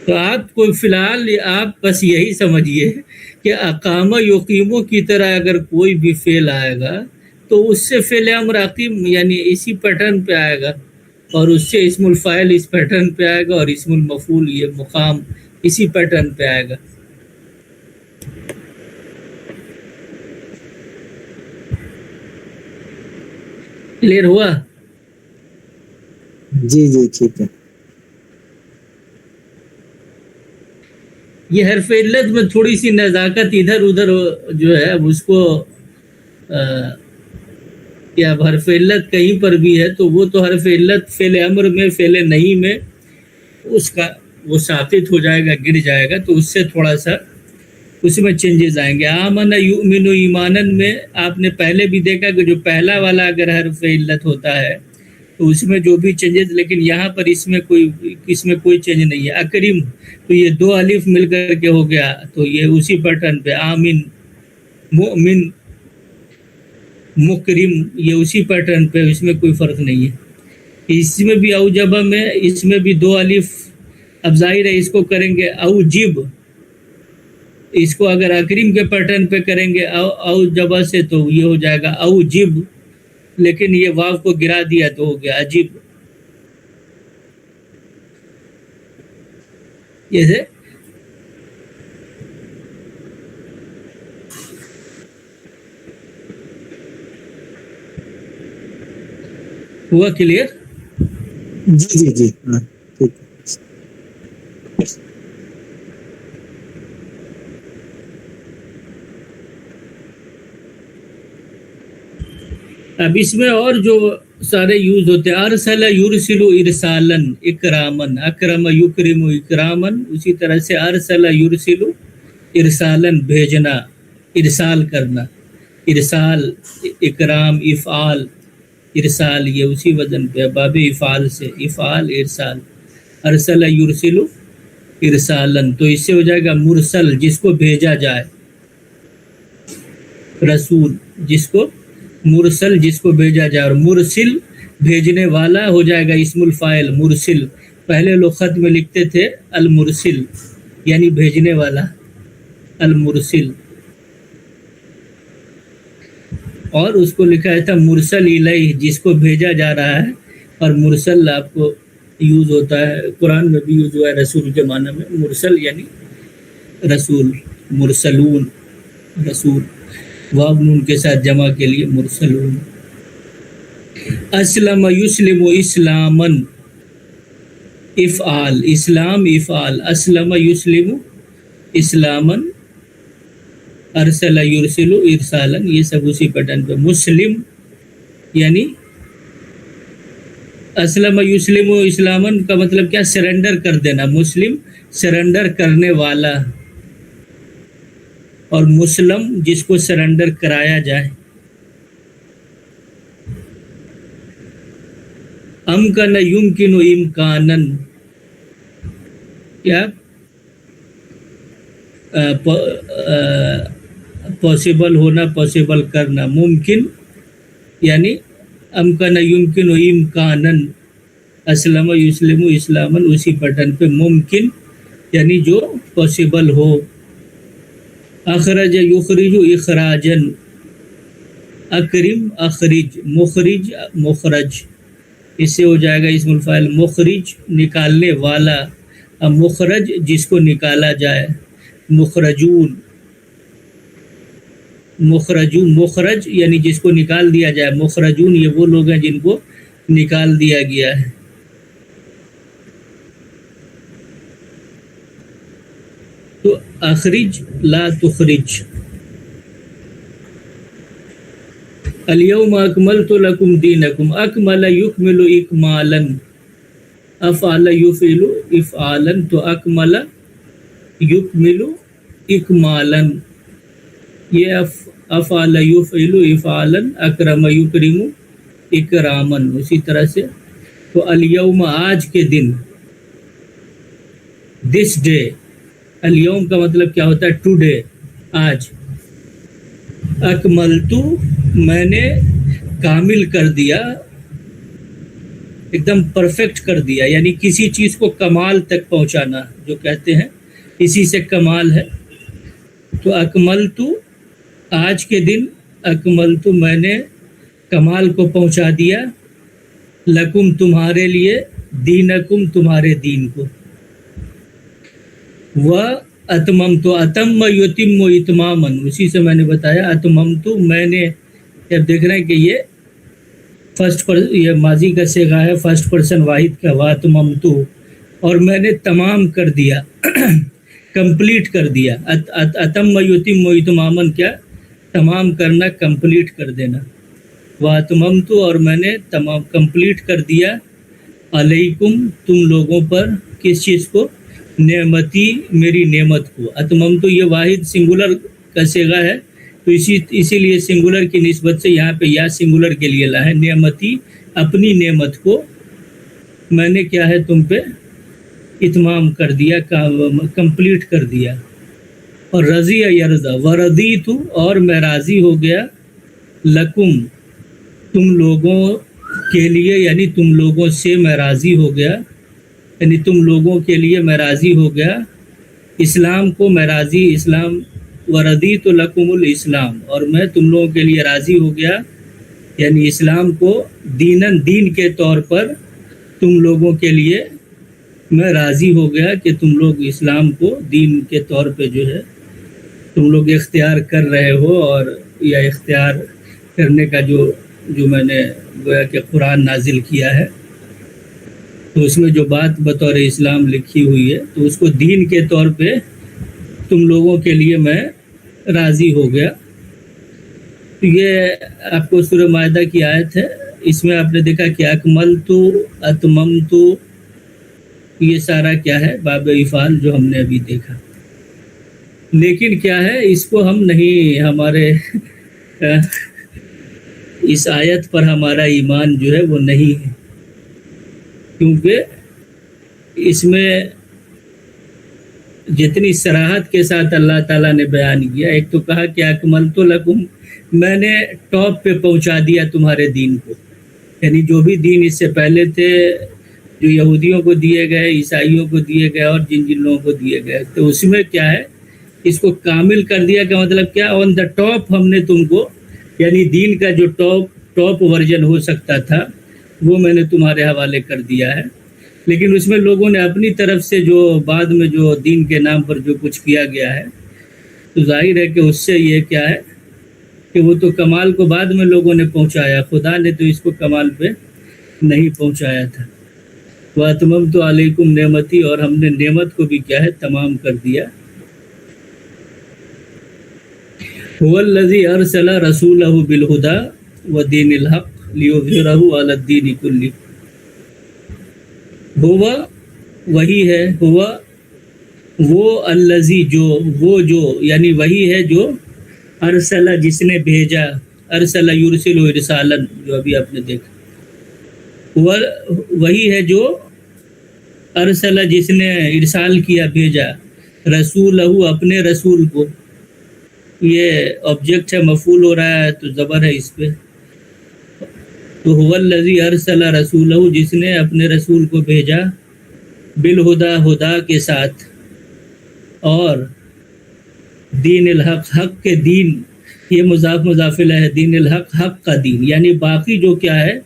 تو آپ کو فی الحال آپ بس یہی سمجھیے کہ اقامہ یقیموں کی طرح اگر کوئی بھی فعل آئے گا تو اس سے فعل امر عقیم یعنی اسی پیٹرن پہ آئے گا، اور اس سے اسم الفاعل اس پیٹرن پہ آئے گا، اور اسم المفعول یہ مقام اسی پیٹرن پہ آئے گا۔ کلیئر ہوا؟ جی جی ٹھیک ہے. یہ حرف علت میں تھوڑی سی نزاکت ادھر ادھر جو ہے اس کو یا حرف علت کہیں پر بھی ہے تو وہ تو حرف علت فعل امر میں فعل نہیں میں اس کا وہ ساقط ہو جائے گا، گر جائے گا، تو اس سے تھوڑا سا اس میں چینجز آئیں گے. آمن یؤمن ایمانن میں آپ نے پہلے بھی دیکھا کہ جو پہلا والا اگر حرف علت ہوتا ہے تو اس میں جو بھی چینجز، لیکن یہاں پر اس میں کوئی چینج نہیں ہے. اکریم تو یہ دو الف مل کر کے ہو گیا تو یہ اسی پیٹرن پہ. آمین، مؤمن، مکرم یہ اسی پیٹرن پہ، اس میں کوئی فرق نہیں ہے. اس میں بھی اوجبہ میں اس میں بھی دو الف، اب ظاہر ہے اس کو کریں گے اوجب، اس کو اگر اکریم کے پیٹرن پہ کریں گے اوجبہ سے تو یہ ہو جائے گا اوجب، لیکن یہ واو کو گرا دیا تو ہو گیا عجیب. یہ ہوا کلیئر؟ جی جی جی ہاں ٹھیک ہے. اب اس میں اور جو سارے یوز ہوتے ہیں، ارسل یرسل ارسالن اکرامن، اکرم یکرم اکرامن، اسی طرح سے ارسل یرسل ارسالن بھیجنا، ارسال کرنا، ارسال، اکرام، افعال، ارسال یہ اسی وزن پہ باب افعال سے، افعال ارسال. ارسل یرسل ارسالن تو اس سے ہو جائے گا مرسل جس کو بھیجا جائے، رسول جس کو، مرسل جس کو بھیجا جائے، اور مرسل بھیجنے والا ہو جائے گا اسم الفاعل مرسل. پہلے لوگ خط میں لکھتے تھے المرسل یعنی بھیجنے والا، المرسل، اور اس کو لکھا ہے تھا مرسل الیہ جس کو بھیجا جا رہا ہے. اور مرسل آپ کو یوز ہوتا ہے قرآن میں بھی یوز ہوا ہے رسول کے معنی میں، مرسل یعنی رسول، مرسلون رسول، واو نون کے ساتھ جمع کے لیے مرسلون. اسلم یسلم اسلامن افعال، اسلام افعال، اسلم یسلم اسلامن، ارسل یرسل ارسالن یہ سب اسی پیٹرن پہ. مسلم یعنی اسلم یسلم اسلامن کا مطلب کیا؟ سرنڈر کر دینا، مسلم سرنڈر کرنے والا، اور مسلم جس کو سرنڈر کرایا جائے. امکن یمکن امکانن کیا پاسبل ہونا، پاسبل کرنا. ممکن یعنی امکن یمکن امکانن، اسلم یسلم اسلامن اسی پیٹرن پہ. ممکن یعنی جو پاسبل ہو. اخرج یخرج اخراجن، اکرم اخرج، مخرج مخرج، اس سے ہو جائے گا اسم الفاعل مخرج نکالنے والا، مخرج جس کو نکالا جائے. مخرجون، مخرجون، مخرج یعنی جس کو نکال دیا جائے. مخرجون یہ وہ لوگ ہیں جن کو نکال دیا گیا ہے. تو اخرج لا تخرج. الیوم اکملت لکم دینکم، اکمل یکمل اکمالا، افعل یفعل افعالا، تو اکمل یکمل اکمالا، یہ افعل یفعل افعالا، اکرم یکرم اکراما. اسی طرح سے تو الیوم آج کے دن، دس ڈے. الیوم کا مطلب کیا ہوتا ہے؟ ٹوڈے، آج. اکملتو میں نے کامل کر دیا، ایک دم پرفیکٹ کر دیا، یعنی کسی چیز کو کمال تک پہنچانا جو کہتے ہیں اسی سے کمال ہے. تو اکملتو آج کے دن، اکملتو میں نے کمال کو پہنچا دیا، لکم تمہارے لیے، دینکم تمہارے دین کو. و اتممتو، اتم یتم اتمامن، اسی سے میں نے بتایا اتممتو میں نے. جب دیکھ رہے ہیں کہ یہ یہ ماضی کا صیغہ ہے فرسٹ پرسن واحد کا، واتممتو، اور میں نے تمام کر دیا کمپلیٹ کر دیا. اتم یتم اتمامن کیا؟ تمام کرنا، کمپلیٹ کر دینا. واتممتو، اور میں نے تمام کمپلیٹ کر دیا، علیکم تم لوگوں پر، کس چیز کو؟ نعمتی، میری نعمت کو. اتممتو یہ واحد سنگولر کا صیغہ ہے، تو اسی لیے سنگولر کی نسبت سے یہاں پہ یا سنگولر کے لیے لا ہے. نعمتی، اپنی نعمت کو میں نے کیا ہے تم پہ اتمام کر دیا، کمپلیٹ کر دیا. اور رضی یرضا، ورضیت، اور میں راضی ہو گیا، لکم تم لوگوں کے لیے، یعنی تم لوگوں سے میں راضی ہو گیا، یعنی تم لوگوں کے لیے میں راضی ہو گیا اسلام کو، میں راضی اسلام. ورضیت لکم الاسلام، اور میں تم لوگوں کے لیے راضی ہو گیا، یعنی اسلام کو دین کے طور پر تم لوگوں کے لیے میں راضی ہو گیا کہ تم لوگ اسلام کو دین کے طور پہ جو ہے تم لوگ اختیار کر رہے ہو. اور یا اختیار کرنے کا جو میں نے گویا کہ قرآن نازل کیا ہے، تو اس میں جو بات بطور اسلام لکھی ہوئی ہے، تو اس کو دین کے طور پہ تم لوگوں کے لیے میں راضی ہو گیا. یہ آپ کو سورہ مائدہ کی آیت ہے، اس میں آپ نے دیکھا کہ اکملتو، اتممتو، یہ سارا کیا ہے؟ باب افعال جو ہم نے ابھی دیکھا. لیکن کیا ہے، اس کو ہم نہیں، ہمارے اس آیت پر ہمارا ایمان جو ہے وہ نہیں ہے، کیونکہ اس میں جتنی صراحت کے ساتھ اللہ تعالیٰ نے بیان کیا، ایک تو کہا کہ اکملت لکم، میں نے ٹاپ پہ پہنچا دیا تمہارے دین کو، یعنی جو بھی دین اس سے پہلے تھے، جو یہودیوں کو دیے گئے، عیسائیوں کو دیے گئے، اور جن لوگوں کو دیے گئے، تو اس میں کیا ہے، اس کو کامل کر دیا. کا مطلب کیا؟ آن دا ٹاپ ہم نے تم کو، یعنی دین کا جو ٹاپ ورژن ہو سکتا تھا وہ میں نے تمہارے حوالے کر دیا ہے. لیکن اس میں لوگوں نے اپنی طرف سے جو بعد میں جو دین کے نام پر جو کچھ کیا گیا ہے، تو ظاہر ہے کہ اس سے یہ کیا ہے کہ وہ تو کمال کو بعد میں لوگوں نے پہنچایا، خدا نے تو اس کو کمال پہ نہیں پہنچایا تھا. وَأَتْمَمْتُ عَلَيْكُمْ نعمتی، اور ہم نے نعمت کو بھی کیا ہے تمام کر دیا. هُوَ الَّذِي أَرْسَلَ رَسُولَهُ بِالْهُدَى وَدِينِ الْحَقِّ لِيُظْهِرَهُ عَلَى الدِّينِ كُلِّهِ. ہوا وہی ہے، ہوا وہ الذی جو یعنی وہی ہے جو ارسل جس نے بھیجا، ارسل یرسل ارسالا جو ابھی آپ نے دیکھا، وہی ہے جو ارسل جس نے ارسال کیا، بھیجا، رسولہ اپنے رسول کو. یہ آبجیکٹ ہے، مفعول ہو رہا ہے تو زبر ہے اس پہ. تو هو الذی ارسل رسولہ، جس نے اپنے رسول کو بھیجا، بالہدا، ہدا کے ساتھ، اور دین الحق، حق کے دین، یہ مضاف مضاف الیہ ہے، دین الحق، حق کا دین، یعنی باقی جو کیا ہے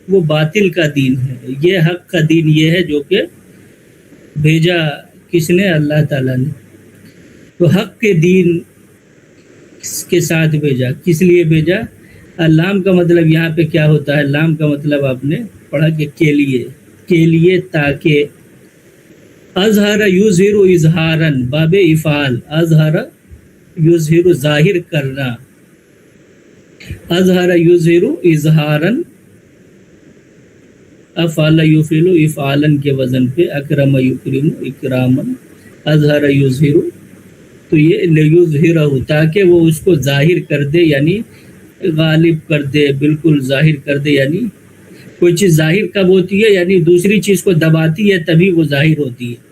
وہ باطل کا دین ہے. یہ حق کا دین یہ ہے جو کہ بھیجا کس نے؟ اللہ تعالیٰ نے. تو حق کے دین کے ساتھ بھیجا. کس لیے بھیجا؟ لام کا مطلب یہاں پہ کیا ہوتا ہے؟ لام کا مطلب آپ نے پڑھا کہ کے لیے، تاکہ. اظہر یظہر اظہارن، باب افعال، اظہر یظہر ظاہر کرنا، اظہر یظہر اظہارن، افعل یفعل افعالن کے وزن پہ، اکرم یکرم اکرامن، اظہر یظہر. تو یہ لیظہرہ، تاکہ وہ اس کو ظاہر کر دے، یعنی غالب کر دے، بالکل ظاہر کر دے. یعنی کوئی چیز ظاہر کب ہوتی ہے؟ یعنی دوسری چیز کو دباتی ہے تبھی وہ ظاہر ہوتی ہے.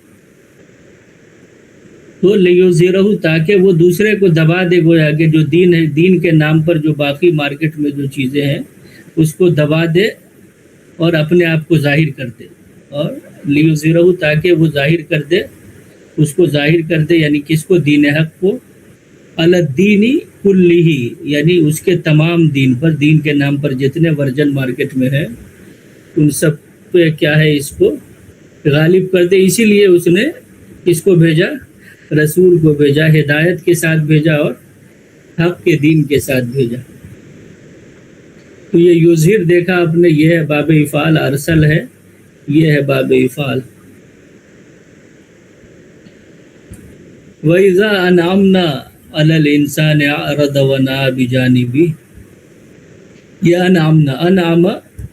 تو لیظہرہ، تاکہ وہ دوسرے کو دبا دے، گویا کہ جو دین ہے، دین کے نام پر جو باقی مارکیٹ میں جو چیزیں ہیں اس کو دبا دے اور اپنے آپ کو ظاہر کر دے. اور لیظہرہ، تاکہ وہ ظاہر کر دے، اس کو ظاہر کر دے، یعنی کس کو؟ دین حق کو، علی الدین کلہ، یعنی اس کے تمام دین پر، دین کے نام پر جتنے ورژن مارکیٹ میں ہیں ان سب پہ کیا ہے، اس کو غالب کر دے. اسی لیے اس نے اس کو بھیجا، رسول کو بھیجا، ہدایت کے ساتھ بھیجا اور حق کے دین کے ساتھ بھیجا. تو یہ یظہر دیکھا آپ نے، یہ ہے باب افعال، ارسل ہے، یہ ہے باب افعال. وَإِذَا أَنْعَمْنَا عَلَى الْإِنسَانِ أَعْرَضَ وَنَأَىٰ بِجَانِبِهِ. یہ انعم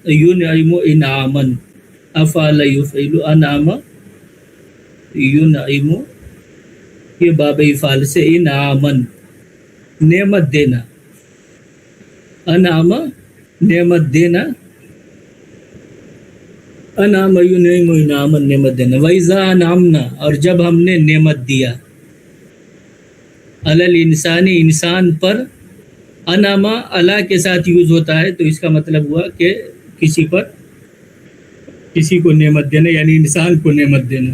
ينعم انعاما، افعل يفعل، انعم ينعم، یہ باب افعال سے انعامن، نعمت دینا، انعم نعمت دینا، انعم ينعم انعاما نعمت دینا. وَإِذَا أَنْعَمْنَا، اور جب ہم نے نعمت دیا، علی الانسان، انسان پر. انعما اللہ کے ساتھ یوز ہوتا ہے، تو اس کا مطلب ہوا کہ کسی پر، کسی کو نعمت دینا، یعنی انسان کو نعمت دینا.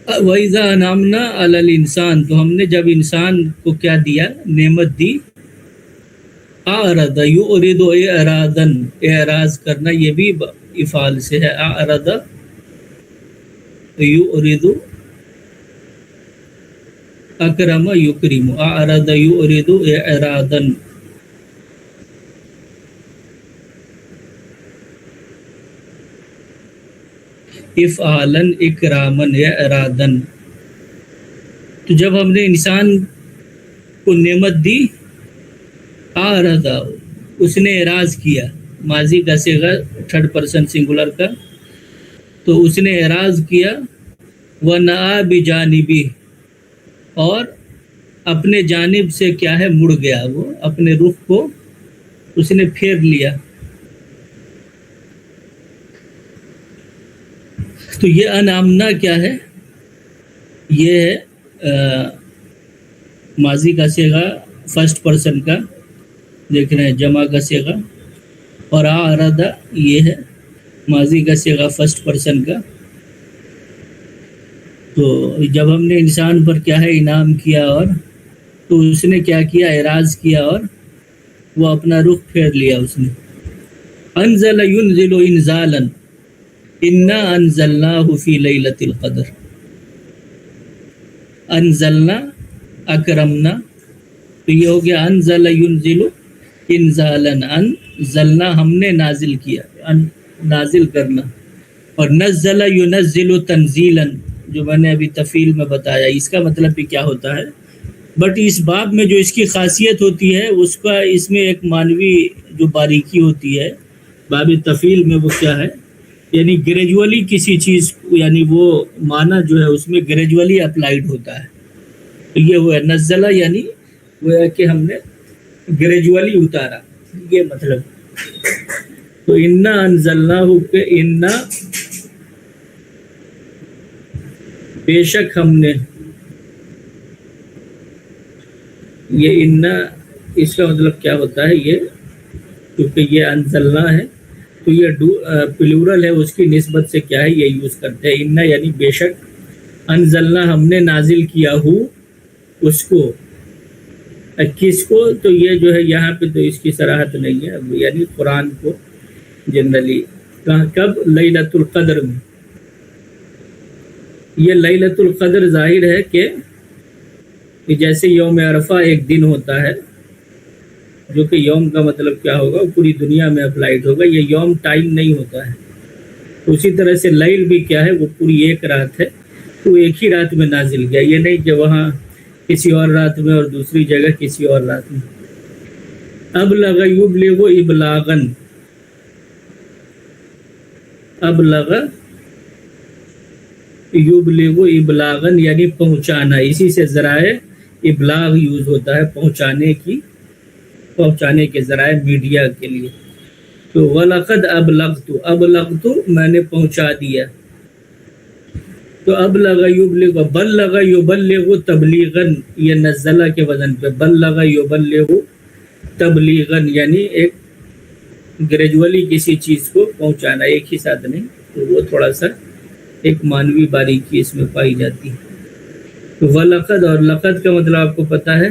وَإِذَا أَنْعَمْنَا عَلَى الْإِنسَانِ، تو ہم نے جب انسان کو کیا دیا، نعمت دی. اعرض یعرض اعراضا، اعراض کرنا، یہ بھی افعال سے ہے. اعرض یعرض، اکرم یکرم، اعرض یعرض اعراضا. افعالا اکراما اعراضا. تو جب ہم نے انسان کو نعمت دی، اعرض، اس نے اعراض کیا، ماضی کا صیغہ تھرڈ پرسن سنگولر کا، تو اس نے اعراض کیا. وَنَأَىٰ بِجَانِبِهِ، اور اپنے جانب سے کیا ہے، مڑ گیا، وہ اپنے رخ کو اس نے پھیر لیا. تو یہ انعمنا کیا ہے، یہ ہے ماضی کا صیغہ فرسٹ پرسن کا، دیکھ رہے ہیں جمع کا صیغہ. اور اعرض یہ ہے ماضی کا صیغہ فرسٹ پرسن کا. تو جب ہم نے انسان پر کیا ہے انعام کیا، اور تو اس نے کیا کیا، اعراض کیا، اور وہ اپنا رخ پھیر لیا اس نے. انزل ينزل انزالا انا انزلناه في ليلة القدر. انزلنا اکرمنا، تو یہ ہو گیا انزل ينزل انزالا، انزلنا ہم نے نازل کیا، نازل کرنا. اور نزل ينزل تنزیلا، جو میں نے ابھی تفیل میں بتایا، اس کا مطلب بھی کیا ہوتا ہے. بٹ اس باب میں جو اس کی خاصیت ہوتی ہے، اس کا اس میں ایک معنوی جو باریکی ہوتی ہے باب تفیل میں، وہ کیا ہے، یعنی گریجولی کسی چیز، یعنی وہ معنی جو ہے اس میں گریجولی اپلائیڈ ہوتا ہے. تو یہ ہوا نزلہ، یعنی وہ ہے کہ ہم نے گریجولی اتارا، یہ مطلب. تو انا انزلناہ پہ انا، بے شک ہم نے، یہ انا اس کا مطلب کیا ہوتا ہے، یہ کیونکہ یہ انزلنا ہے تو یہ پلورل ہے، اس کی نسبت سے کیا ہے یہ یوز کرتے ہیں. انا یعنی بے شک، انزلنا ہم نے نازل کیا ہو اس کو، کس کو، تو یہ جو ہے یہاں پہ تو اس کی صراحت نہیں ہے، یعنی قرآن کو جنرلی. کب، لیلۃ القدر میں. یہ لیلۃ القدر ظاہر ہے کہ جیسے یوم عرفہ ایک دن ہوتا ہے، جو کہ یوم کا مطلب کیا ہوگا، پوری دنیا میں اپلائیڈ ہوگا، یہ یوم ٹائم نہیں ہوتا ہے. اسی طرح سے لیل بھی کیا ہے، وہ پوری ایک رات ہے، تو ایک ہی رات میں نازل کیا، یہ نہیں کہ وہاں کسی اور رات میں اور دوسری جگہ کسی اور رات میں. ابلغ یبلغ ابلاغن، ابلغ یبلغ ابلاغن یعنی پہنچانا، اسی سے ذرائع ابلاغ یوز ہوتا ہے، پہنچانے کی، پہنچانے کے ذرائع میڈیا کے لیے. تو وَلَقَدْ أَبْلَغْتُ، ابلغت میں نے پہنچا دیا. تو ابلغ یبلغ، بلغ یبلغ تبلیغاً، یہ نزلہ کے وزن پہ، بلغ یبلغ تبلیغاً یعنی ایک گریجولی کسی چیز کو پہنچانا، ایک ہی ساتھ نہیں. تو وہ تھوڑا سا ایک معنوی باریکی اس میں پائی جاتی ہے. تو وَلَقَدْ، اور لقد کا مطلب آپ کو پتہ ہے،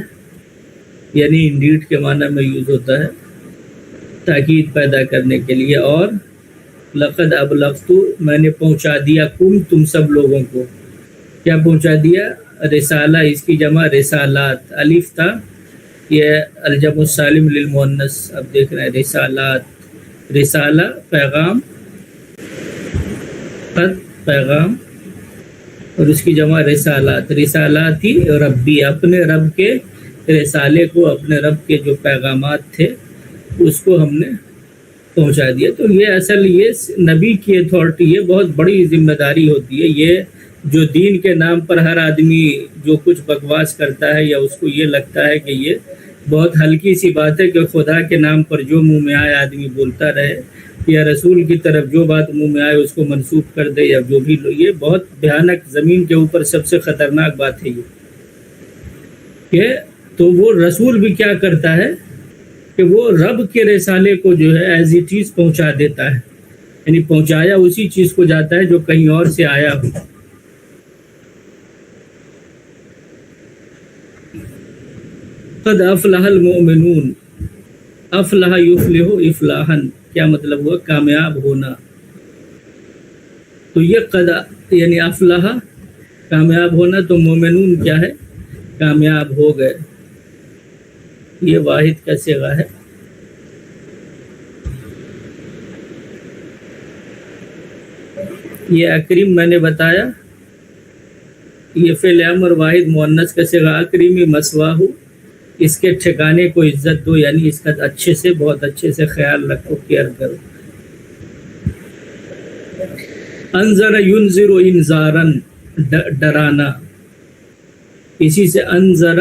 یعنی انڈیڈ کے معنی میں یوز ہوتا ہے تاکید پیدا کرنے کے لیے. اور لقد ابلغت، میں نے پہنچا دیا، تم سب لوگوں کو. کیا پہنچا دیا؟ رسالہ، اس کی جمع رسالات. الف تھا یہ الجمع السالم للمؤنث، اب دیکھ رہے ہیں رسالات، رسالہ پیغام، خط پیغام، اور اس کی جمع رسالات، رسالاتی ربی، اپنے رب کے رسالے کو، اپنے رب کے جو پیغامات تھے اس کو ہم نے پہنچا دیا۔ تو یہ اصل یہ نبی کی اتھارٹی ہے، بہت بڑی ذمہ داری ہوتی ہے۔ یہ جو دین کے نام پر ہر آدمی جو کچھ بکواس کرتا ہے یا اس کو یہ لگتا ہے کہ یہ بہت ہلکی سی بات ہے کہ خدا کے نام پر جو منہ میں آئے آدمی بولتا رہے، یا رسول کی طرف جو بات منہ میں آئے اس کو منسوخ کر دے، یا جو بھی یہ بہت بھیانک، زمین کے اوپر سب سے خطرناک بات ہے یہ کہ تو وہ رسول بھی کیا کرتا ہے کہ وہ رب کے رسالے کو جو ہے ایز اٹ از پہنچا دیتا ہے، یعنی پہنچایا اسی چیز کو جاتا ہے جو کہیں اور سے آیا ہو۔ قد افلح المؤمنون، افلح یفلح افلاحا، کیا مطلب ہوا؟ کامیاب ہونا۔ تو یہ قد یعنی افلح کامیاب ہونا، تو مومنون کیا ہے؟ کامیاب ہو گئے۔ یہ واحد کا صیغہ ہے۔ یہ اکریم میں نے بتایا، یہ فعل امر واحد مؤنث کا صیغہ، اکریمی مثواہ، اس کے ٹھکانے کو عزت دو، یعنی اس کا اچھے سے، بہت اچھے سے خیال رکھو، کیئر کرو۔ انذر ینذر انذارن، ڈرانا، اسی سے انذر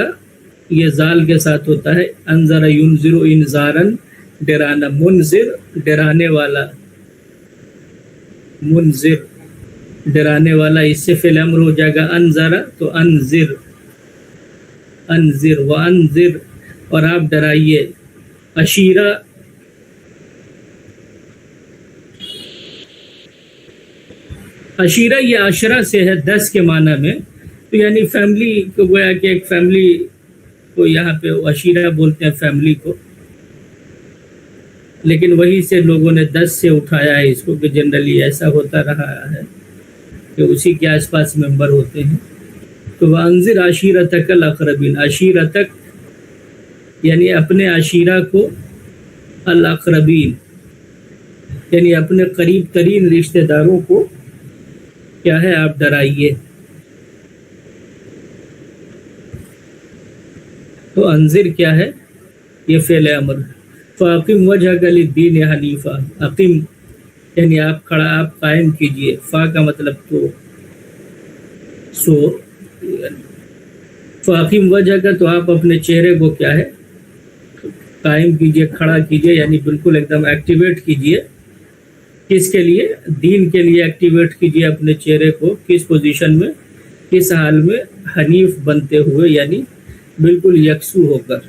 یہ زال کے ساتھ ہوتا ہے، انذر ینذر انذارن، ڈرانا، منذر ڈرانے والا، منذر ڈرانے والا، اس سے فعل امر ہو جائے گا انذر، تو انذر، انذر وانذر، اور آپ ڈرائیے۔ عشیرہ، عشیرہ یہ عشرہ سے ہے، 10 کے معنی میں، تو یعنی فیملی کو، گویا کہ ایک فیملی کو یہاں پہ عشیرہ بولتے ہیں فیملی کو، لیکن وہی سے لوگوں نے 10 سے اٹھایا ہے اس کو، کہ جنرلی ایسا ہوتا رہا ہے کہ اسی کے آس پاس ممبر ہوتے ہیں۔ تو وانذر عشیرتک الاقربین، عشیرتک یعنی اپنے عشیرہ کو، الاقربین یعنی اپنے قریب ترین رشتہ داروں کو کیا ہے؟ آپ ڈرائیے۔ تو انذر کیا ہے؟ یہ فعل امر۔ فاقم وجہک للدین حنیفا، اقیم یعنی آپ کھڑا، آپ قائم کیجئے، فا کا مطلب تو، سو فاقم وجہ کا، تو آپ اپنے چہرے کو کیا ہے؟ قائم کیجئے، کھڑا کیجئے، یعنی بالکل ایک دم ایکٹیویٹ کیجئے۔ کس کے لیے؟ دین کے لیے ایکٹیویٹ کیجئے اپنے چہرے کو، کس پوزیشن میں، کس حال میں؟ حنیف بنتے ہوئے، یعنی بالکل یکسو ہو کر۔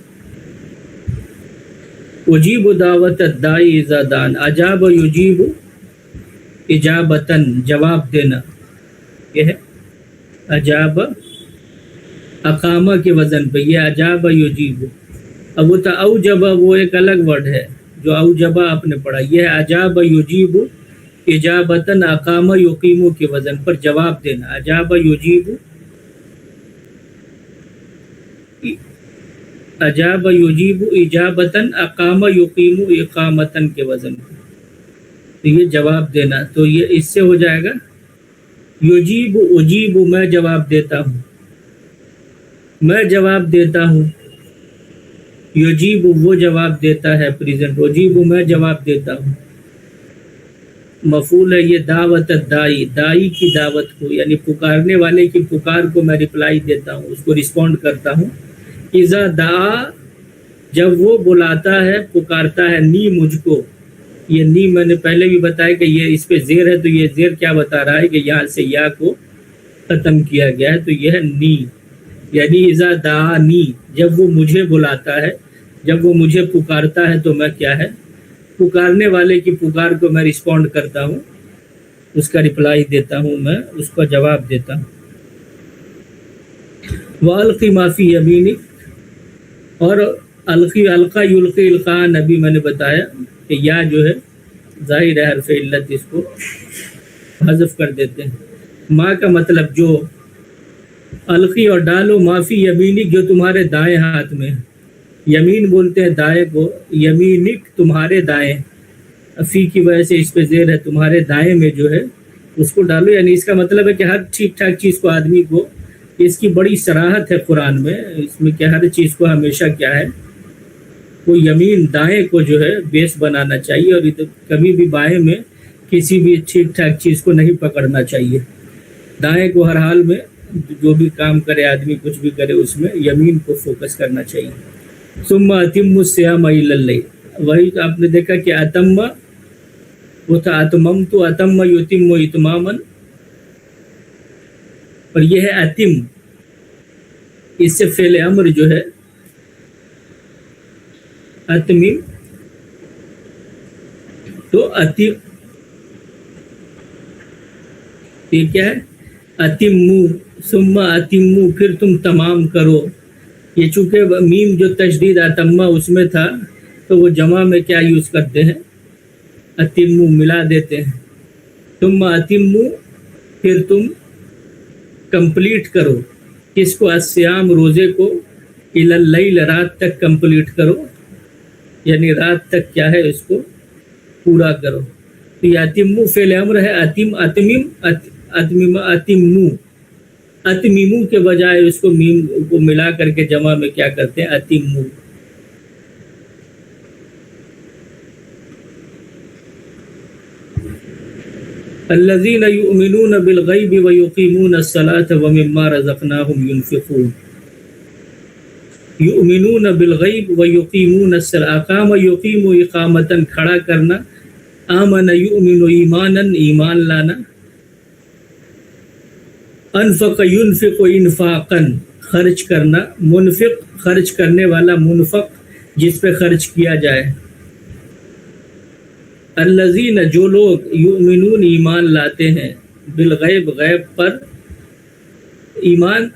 اجیب دعوت الداعی اذا دعان، اجاب یجیب اجابتن، جواب دینا، یہ ہے اجاب، اقامہ کے وزن پہ، یہ اجاب یجیب۔ اب وہ اوجبہ وہ ایک الگ ورڈ ہے جو اوجبہ آپ نے پڑھا، یہ ہے اجاب یجیب اجابتن، اقامہ یقیمو کے وزن پر جواب دینا، اجاب یجیب، اجاب یجیب اجابتن، اقامہ یقیمو اقامتن کے وزن پر، تو یہ جواب دینا۔ تو یہ اس سے ہو جائے گا یجیب، اجیب میں جواب دیتا ہوں، میں جواب دیتا ہوں، یجیب وہ جواب دیتا ہے پریزنٹ، اجیب میں جواب دیتا ہوں۔ مفعول ہے یہ دعوت الدائی، دائی کی دعوت کو، یعنی پکارنے والے کی پکار کو میں رپلائی دیتا ہوں، اس کو رسپونڈ کرتا ہوں۔ اذا دعا، جب وہ بلاتا ہے، پکارتا ہے، نی مجھ کو، یہ نی میں نے پہلے بھی بتایا کہ یہ اس پہ زیر ہے، تو یہ زیر کیا بتا رہا ہے کہ یہاں سے یا کو ختم کیا گیا ہے، تو یہ ہے نی، یعنی اذا دعانی، جب وہ مجھے بلاتا ہے، جب وہ مجھے پکارتا ہے، تو میں کیا ہے؟ پکارنے والے کی پکار کو میں رسپونڈ کرتا ہوں، اس کا رپلائی دیتا ہوں، میں اس کا جواب دیتا ہوں۔ وَأَلْقِ مَا فِي يَمِينِكَ، اور القی، القا یلقی، القاء نبی میں نے بتایا کہ یا جو ہے ظاہر ہے حرف علت، اس کو حذف کر دیتے ہیں۔ ما کا مطلب جو، القی اور ڈالو، ما فی یمینک جو تمہارے دائیں ہاتھ میں، یمین بولتے ہیں دائیں کو، یمینک تمہارے دائیں، فی کی وجہ سے اس پہ زیر ہے، تمہارے دائیں میں جو ہے اس کو ڈالو، یعنی اس کا مطلب ہے کہ ہر ٹھیک ٹھاک چیز کو آدمی کو، اس کی بڑی صراحت ہے قرآن میں، اس میں کہ ہر چیز کو ہمیشہ کیا ہے وہ یمین دائیں کو جو ہے بیس بنانا چاہیے، اور کبھی بھی بائیں میں کسی بھی ٹھیک ٹھاک چیز کو نہیں پکڑنا چاہیے، دائیں کو ہر حال میں جو بھی کام کرے آدمی، کچھ بھی کرے، اس میں یمین کو فوکس کرنا چاہیے۔ ثم اتم الصیام الی اللیل، وہی تو آپ نے دیکھا کہ اتم وہ تھا اتممت، اتم یتم اتماما، اور یہ ہے اتم، اس سے فعل امر جو ہے اتمم، تو اتم یہ کیا ہے اتمو، ثم اتمو، پھر تم تمام کرو۔ یہ چونکہ میم جو تشدید اتمہ اس میں تھا تو وہ جمع میں کیا یوز کرتے ہیں، اتمو ملا دیتے ہیں، ثم اتمو، پھر تم کمپلیٹ کرو، کس کو، الصیام روزے کو، الی اللیل رات تک کمپلیٹ کرو، یعنی رات تک کیا ہے اس کو پورا کرو۔ تو یہ اتمو فعل امر ہے، اتم اتمم اتمم اتمو، اتممو کے بجائے اس کو میم کو ملا کر کے جمع میں کیا کرتے ہیں اتمو۔ الذین یؤمنون بالغیب ویقیمون الصلاة ومما رزقناہم ینفقون، یؤمنون بالغیب ویقیمون الصلاة، اقام یقیم اقامتاً کھڑا کرنا، آمن یؤمن ایمانا ایمان لانا، انفق ینفق انفاقاً خرچ کرنا، منفق خرچ کرنے والا، منفق جس پہ خرچ کیا جائے۔ الذین جو لوگ، یؤمنون ایمان لاتے ہیں، بالغیب غیب پر، ایمان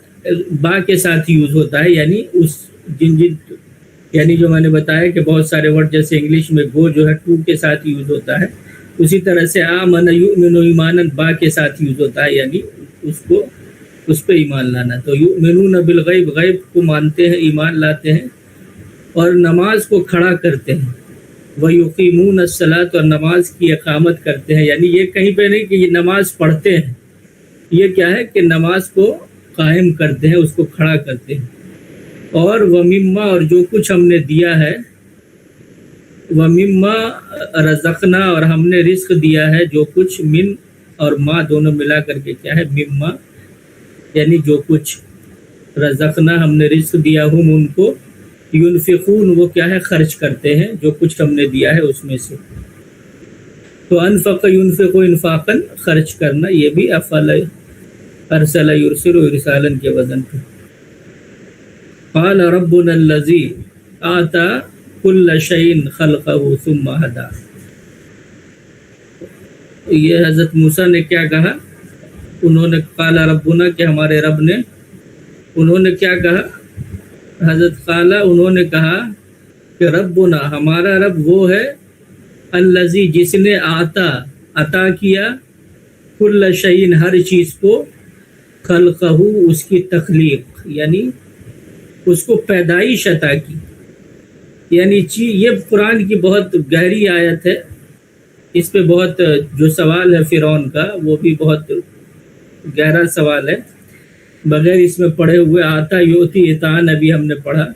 با کے ساتھ یوز ہوتا ہے، یعنی اس یعنی جو میں نے بتایا کہ بہت سارے ورڈ جیسے انگلش میں گو جو ہے ٹو کے ساتھ یوز ہوتا ہے، اسی طرح سے آمن یؤمن ایمانا با کے ساتھ یوز ہوتا ہے، یعنی اس پہ ایمان لانا۔ تو یؤمنون بالغیب، غیب کو مانتے ہیں، ایمان لاتے ہیں، اور نماز کو کھڑا کرتے ہیں، وَيُقِيمُونَ الصَّلَاةَ، اور نماز کی اقامت کرتے ہیں، یعنی یہ کہیں پہ نہیں کہ یہ نماز پڑھتے ہیں، یہ کیا ہے کہ نماز کو قائم کرتے ہیں، اس کو کھڑا کرتے ہیں۔ اور وَمِمَّا، اور جو کچھ ہم نے دیا ہے، وَمِمَّا رَزَقْنَا، اور ہم نے رزق دیا ہے، جو کچھ، من اور ما دونوں ملا کر کے کیا ہے مما، یعنی جو کچھ، رزقنا ہم نے رزق دیا ہم ان کو، ینفقون وہ کیا ہے خرچ کرتے ہیں جو کچھ ہم نے دیا ہے اس میں سے۔ تو انفق ینفق انفاقاً خرچ کرنا، یہ بھی افعل ارسل یرسل ارسالاً کے وزن پہ۔ قال ربنا الذی آتا کل شیء خلقہ ثم ہدی، یہ حضرت موسیٰ نے کیا کہا، انہوں نے قال ربنا کہ ہمارے رب نے، انہوں نے کیا کہا، حضرت قال انہوں نے کہا کہ ربنا ہمارا رب وہ ہے، الذی جس نے آتا عطا کیا، کل شیء ہر چیز کو، خلقہ اس کی تخلیق یعنی اس کو پیدائش عطا کی، یعنی یہ قرآن کی بہت گہری آیت ہے، اس پہ بہت جو سوال ہے فرعون کا وہ بھی بہت گہرا سوال ہے، بغیر اس میں پڑھے ہوئے آتا یوتی عطان ابھی ہم نے پڑھا،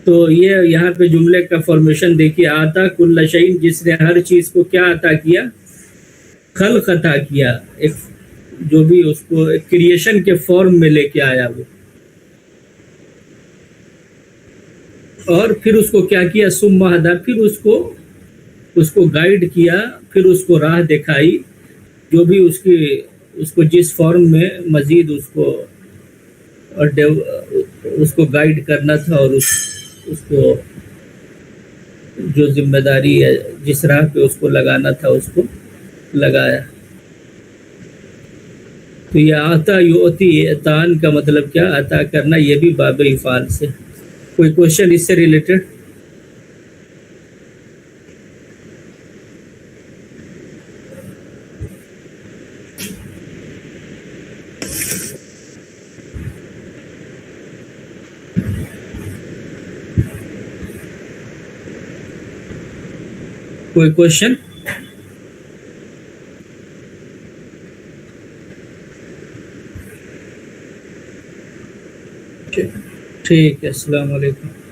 تو یہ یہاں پہ جملے کا فارمیشن دیکھیے، آتا کل شیء جس نے ہر چیز کو کیا عطا کیا، خلق عطا کیا، ایک جو بھی اس کو کریشن کے فارم میں لے کے آیا وہ، اور پھر اس کو کیا کیا، ثم ہدی، پھر اس کو گائیڈ کیا، پھر اس کو راہ دکھائی، جو بھی اس کو جس فارم میں مزید اس کو گائیڈ کرنا تھا، اور اس کو جو ذمہ داری ہے جس راہ پہ اس کو لگانا تھا اس کو لگایا۔ تو یہ آتا یوتی عطان کا مطلب کیا، عطا کرنا، یہ بھی باب افعال سے۔ کوئی کوشچن اس سے ریلیٹڈ؟ کوئی کوشچن؟ ٹھیک ہے، السلام علیکم.